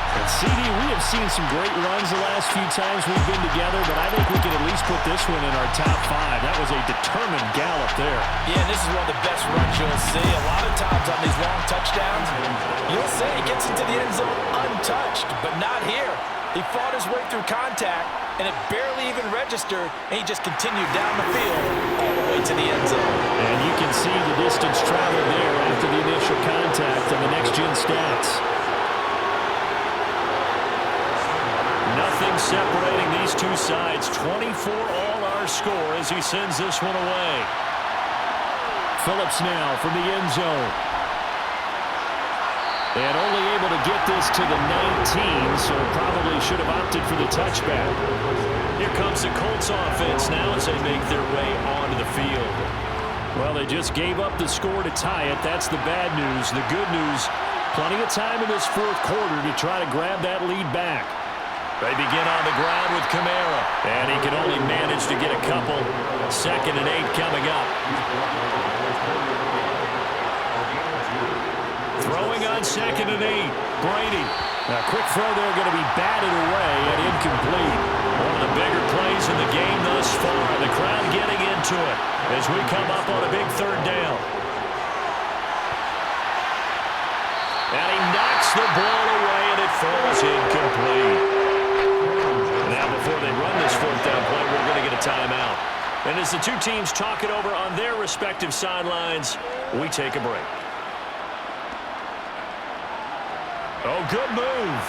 And CD, we have seen some great runs the last few times we've been together, but I think we can at least put this one in our top 5. That was a determined gallop there. Yeah, this is one of the best runs you'll see. A lot of times on these long touchdowns, you'll say he gets into the end zone untouched, but not here. He fought his way through contact, and it barely even registered, and he just continued down the field all the way to the end zone. And you can see the distance traveled there after the initial contact on the next-gen stats. Nothing separating these two sides. 24 all our score as he sends this one away. Phillips now from the end zone. And only able to get this to the 19, so probably should have opted for the touchback. Here comes the Colts offense now as they make their way onto the field. Well, they just gave up the score to tie it. That's the bad news. The good news, plenty of time in this fourth quarter to try to grab that lead back. They begin on the ground with Kamara, and he can only manage to get a couple. 2nd and 8 coming up. Throwing on 2nd and 8, Brady. A quick throw there going to be batted away and incomplete. One of the bigger plays in the game thus far. The crowd getting into it as we come up on a big 3rd down. And he knocks the ball away, and it falls incomplete. Now, before they run this 4th down play, we're going to get a timeout. And as the two teams talk it over on their respective sidelines, we take a break. Oh, good move.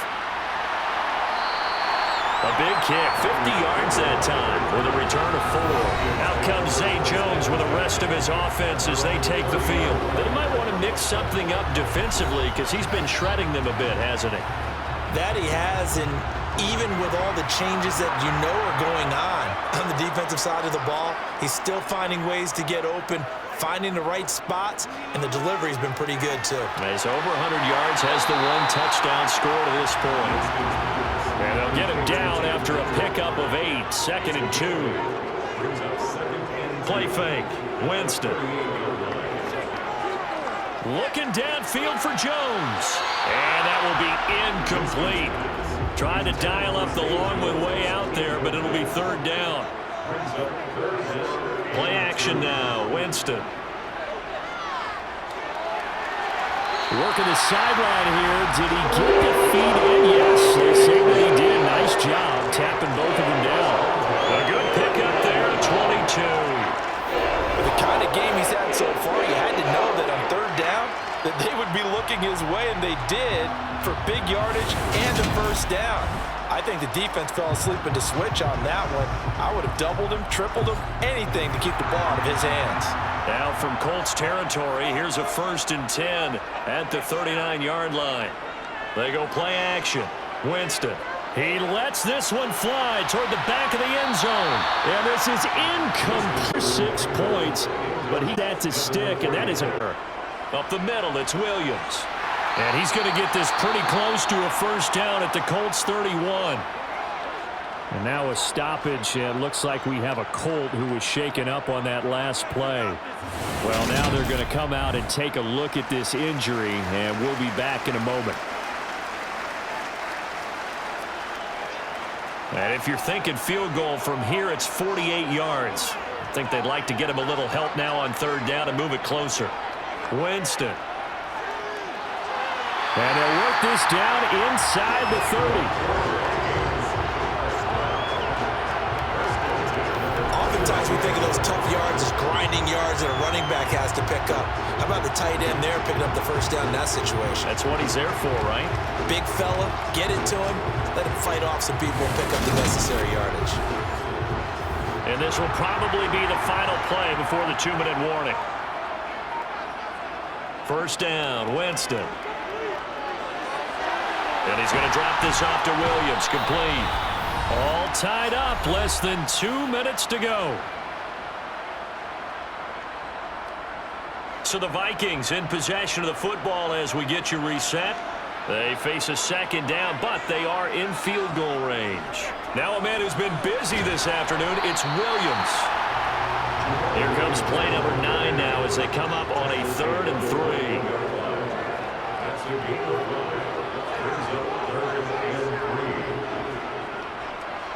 A big kick, 50 yards that time with a return of 4. Now comes Zay Jones with the rest of his offense as they take the field. They might want to mix something up defensively because he's been shredding them a bit, hasn't he? That he has, and even with all the changes that you know are going on the defensive side of the ball, he's still finding ways to get open, finding the right spots, and the delivery's been pretty good too. He's over 100 yards, has the 1 touchdown score to this point. And they'll get him down after a pickup of 8, 2nd and 2. Play fake, Winston. Looking downfield for Jones. And that will be incomplete. Trying to dial up the long one way out there, but it'll be 3rd down. Play action now, Winston. Working the sideline here. Did he get the feet in? Yes, they say that he did. Nice job tapping both of them down. A good pickup there, 22. With the kind of game he's had so far, you had to know that on 3rd down that they would be looking his way, and they did, for big yardage and a 1st down. I think the defense fell asleep at the switch on that one. I would have doubled him, tripled him, anything to keep the ball out of his hands. Now from Colts territory, here's a 1st and 10 at the 39-yard line. They go play action. Winston. He lets this one fly toward the back of the end zone. And this is incomplete. 6 points, but he had to stick, and that isn't her. Up the middle, it's Williams. And he's going to get this pretty close to a 1st down at the Colts 31. And now a stoppage. It looks like we have a Colt who was shaken up on that last play. Well, now they're going to come out and take a look at this injury, and we'll be back in a moment. And if you're thinking field goal from here, it's 48 yards. I think they'd like to get him a little help now on 3rd down and move it closer. Winston. And they'll work this down inside the 30. Oftentimes we think of those tough yards as grinding yards that a running back has to pick up. How about the tight end there picking up the 1st down in that situation? That's what he's there for, right? Big fella, get it to him, let him fight off some people and pick up the necessary yardage. And this will probably be the final play before the 2-minute warning. 1st down, Winston. And he's going to drop this off to Williams, complete. All tied up, less than 2 minutes to go. So the Vikings in possession of the football as we get you reset. They face a 2nd down, but they are in field goal range. Now a man who's been busy this afternoon, it's Williams. Here comes play number 9 now as they come up on a 3rd and 3.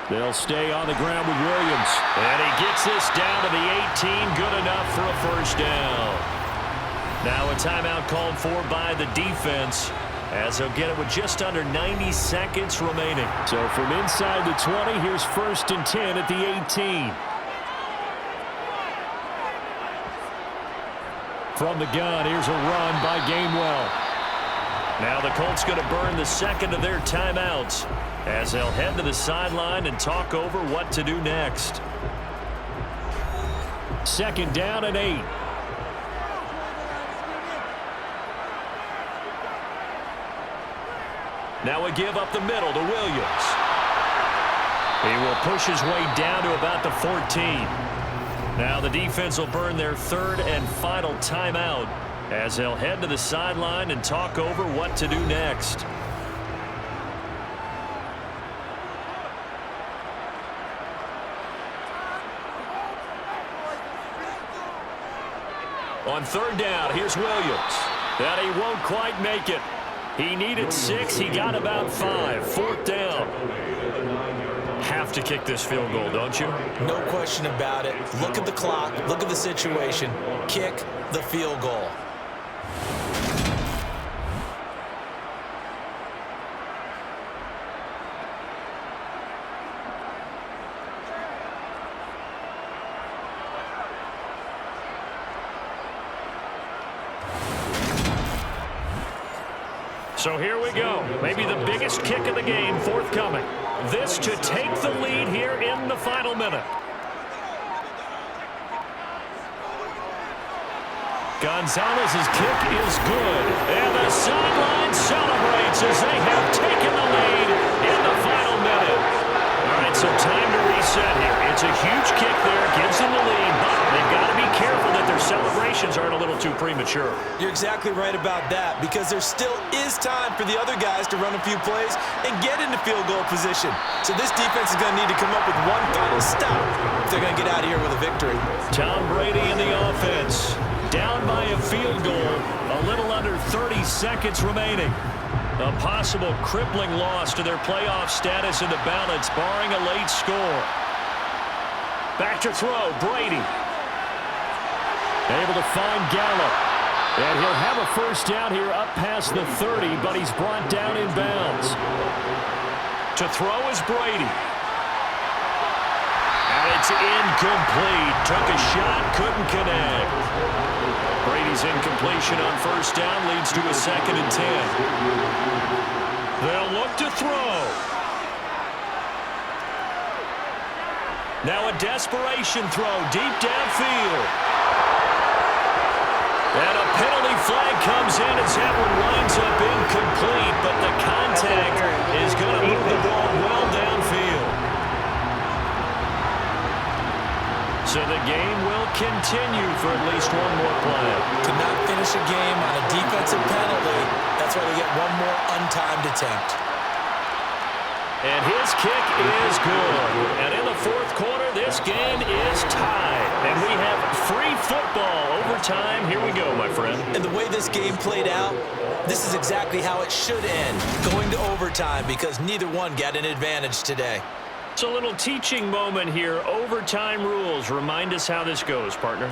They'll stay on the ground with Williams. And he gets this down to the 18, good enough for a 1st down. Now a timeout called for by the defense as they'll get it with just under 90 seconds remaining. So from inside the 20, here's 1st and 10 at the 18. From the gun, here's a run by Gainwell. Now the Colts going to burn the 2nd of their timeouts as they'll head to the sideline and talk over what to do next. 2nd down and 8. Now a give up the middle to Williams. He will push his way down to about the 14. Now the defense will burn their 3rd and final timeout as they'll head to the sideline and talk over what to do next. On 3rd down, here's Williams. That he won't quite make it. He needed 6. He got about 5. 4th down. Have to kick this field goal, don't you? No question about it. Look at the clock. Look at the situation. Kick the field goal. So here we go. Maybe the biggest kick of the game forthcoming. This to take the lead here in the final minute. Gonzalez's kick is good. And the sideline celebrates as they have taken the lead in the final minute. All right, so time to reset here. It's a huge kick there, gives them the lead, but they've got to be careful that their celebrations aren't a little too premature. You're exactly right about that, because there still is time for the other guys to run a few plays and get into field goal position. So this defense is going to need to come up with one final stop if they're going to get out of here with a victory. Tom Brady in the offense. Down by a field goal, a little under 30 seconds remaining. A possible crippling loss to their playoff status in the balance, barring a late score. Back to throw, Brady. Able to find Gallup. And he'll have a first down here up past the 30, but he's brought down in bounds. To throw is Brady. And it's incomplete. Took a shot, couldn't connect. Brady's incompletion on first down leads to a 2nd and 10. They'll look to throw. Now a desperation throw deep downfield. And a penalty flag comes in as that one winds up incomplete, but the contact is going to move the ball well downfield. So the game will continue for at least one more play. To not finish a game on a defensive penalty, that's why they get one more untimed attempt. And his kick is good. And in the 4th quarter, this game is tied. And we have free football overtime. Here we go, my friend. And the way this game played out, this is exactly how it should end, going to overtime, because neither one got an advantage today. It's a little teaching moment here. Overtime rules. Remind us how this goes, partner.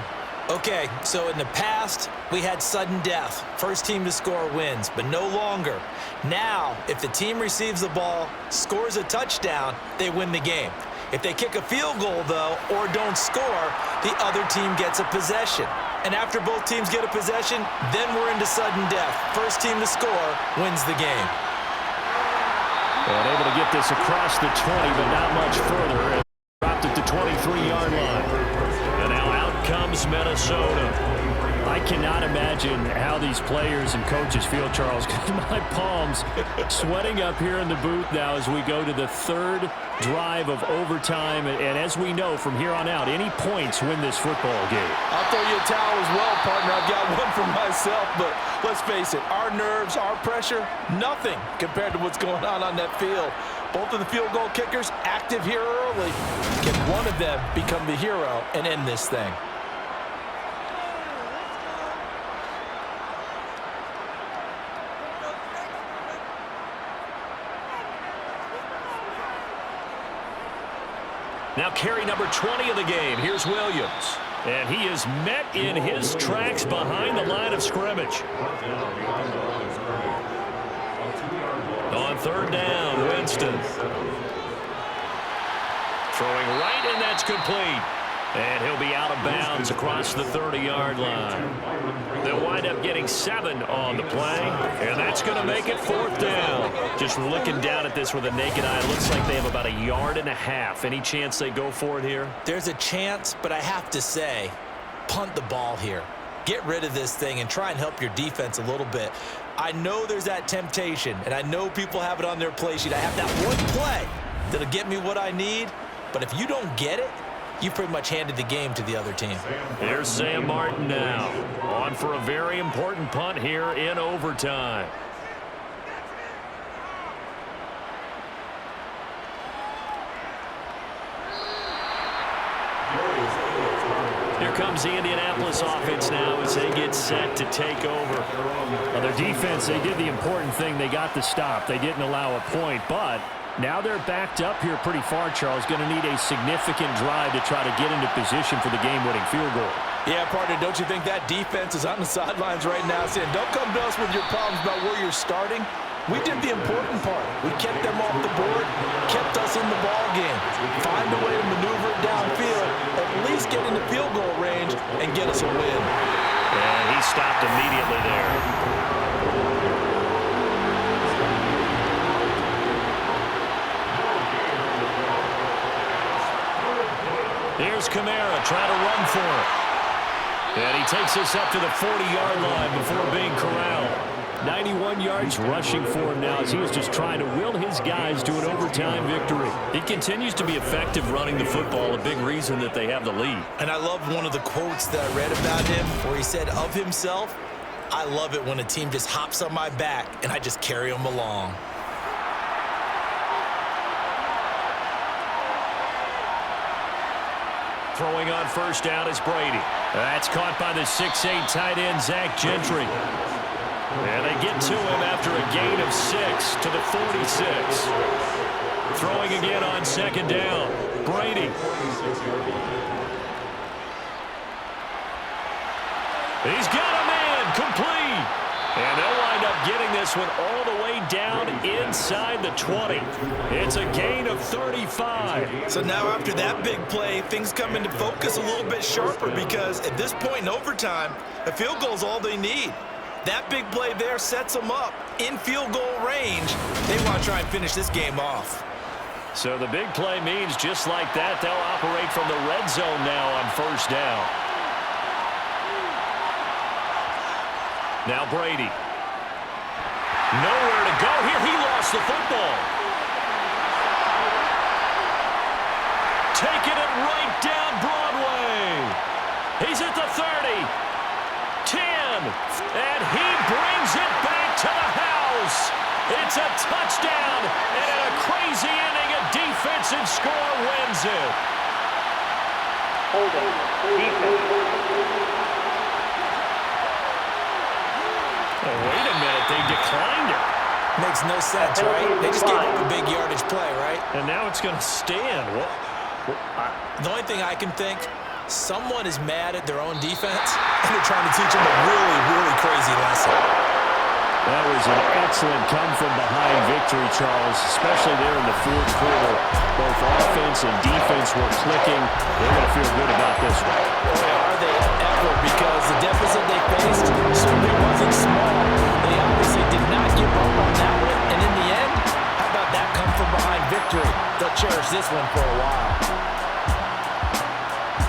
Okay, so in the past, we had sudden death. First team to score wins, but no longer. Now, if the team receives the ball, scores a touchdown, they win the game. If they kick a field goal, though, or don't score, the other team gets a possession. And after both teams get a possession, then we're into sudden death. First team to score wins the game. And able to get this across the 20, but not much further. And dropped at the 23-yard line. And now out comes Minnesota. I cannot imagine how these players and coaches feel, Charles. My palms sweating up here in the booth now as we go to the 3rd drive of overtime. And as we know from here on out, any points win this football game. I'll throw you a towel as well, partner. I've got one for myself, but let's face it, our nerves, our pressure, nothing compared to what's going on that field. Both of the field goal kickers active here early. Can one of them become the hero and end this thing? Now carry number 20 of the game. Here's Williams. And he is met in his tracks behind the line of scrimmage. On 3rd down, Winston. Throwing right, and that's complete. And he'll be out of bounds across the 30-yard line. They'll wind up getting 7 on the play, and that's going to make it 4th down. Just looking down at this with a naked eye, it looks like they have about 1.5 yards. Any chance they go for it here? There's a chance, but I have to say, punt the ball here. Get rid of this thing and try and help your defense a little bit. I know there's that temptation, and I know people have it on their play sheet. I have that one play that'll get me what I need, but if you don't get it, you pretty much handed the game to the other team. Here's Sam Martin now, on for a very important punt here in overtime. Here comes the Indianapolis offense now as they get set to take over. Well, their defense, they did the important thing. They got the stop. They didn't allow a point, but now they're backed up here pretty far, Charles. Going to need a significant drive to try to get into position for the game-winning field goal. Yeah, partner, don't you think that defense is on the sidelines right now saying, don't come to us with your problems about where you're starting. We did the important part. We kept them off the board, kept us in the ball game. Find a way to maneuver it downfield, at least get into field goal range and get us a win. And he stopped immediately there. Here's Kamara trying to run for it. And he takes us up to the 40-yard line before being corralled. 91 yards rushing for him now as he is just trying to will his guys to an overtime victory. He continues to be effective running the football, a big reason that they have the lead. And I love one of the quotes that I read about him where he said of himself, "I love it when a team just hops on my back and I just carry them along." Throwing on first down is Brady. That's caught by the 6'8" tight end, Zach Gentry. And they get to him after a gain of 6 to the 46. Throwing again on second down. Brady. He's got a man complete. And they'll wind up getting this one all the way down inside the 20. It's a gain of 35. So now after that big play, things come into focus a little bit sharper because at this point in overtime, a field goal is all they need. That big play there sets them up in field goal range. They want to try and finish this game off. So the big play means just like that, they'll operate from the red zone now on first down. Now Brady. Nowhere to go here. He lost the football. Taking it right down Broadway. He's at the 30. 10. And he brings it back to the house. It's a touchdown. And in a crazy inning, a defensive score wins it. Holding. Defense. Oh, wait a minute. They declined it. Makes no sense, right? They just gave up a big yardage play, right? And now it's going to stand. The only thing I can think, someone is mad at their own defense, and they're trying to teach them a really, really crazy lesson. That was an excellent come-from-behind victory, Charles, especially there in the fourth quarter. Both offense and defense were clicking. They're going to feel good about this one. Boy, are they ever, because the deficit they faced certainly wasn't small. They obviously did not give up on that one, and in the end, how about that come-from-behind victory? They'll cherish this one for a while.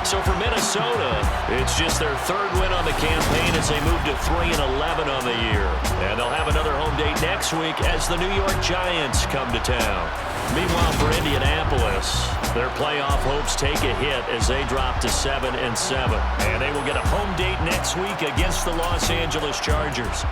So for Minnesota, it's just their third win on the campaign as they move to 3-11 on the year. And they'll have another home date next week as the New York Giants come to town. Meanwhile, for Indianapolis, their playoff hopes take a hit as they drop to 7-7. And they will get a home date next week against the Los Angeles Chargers.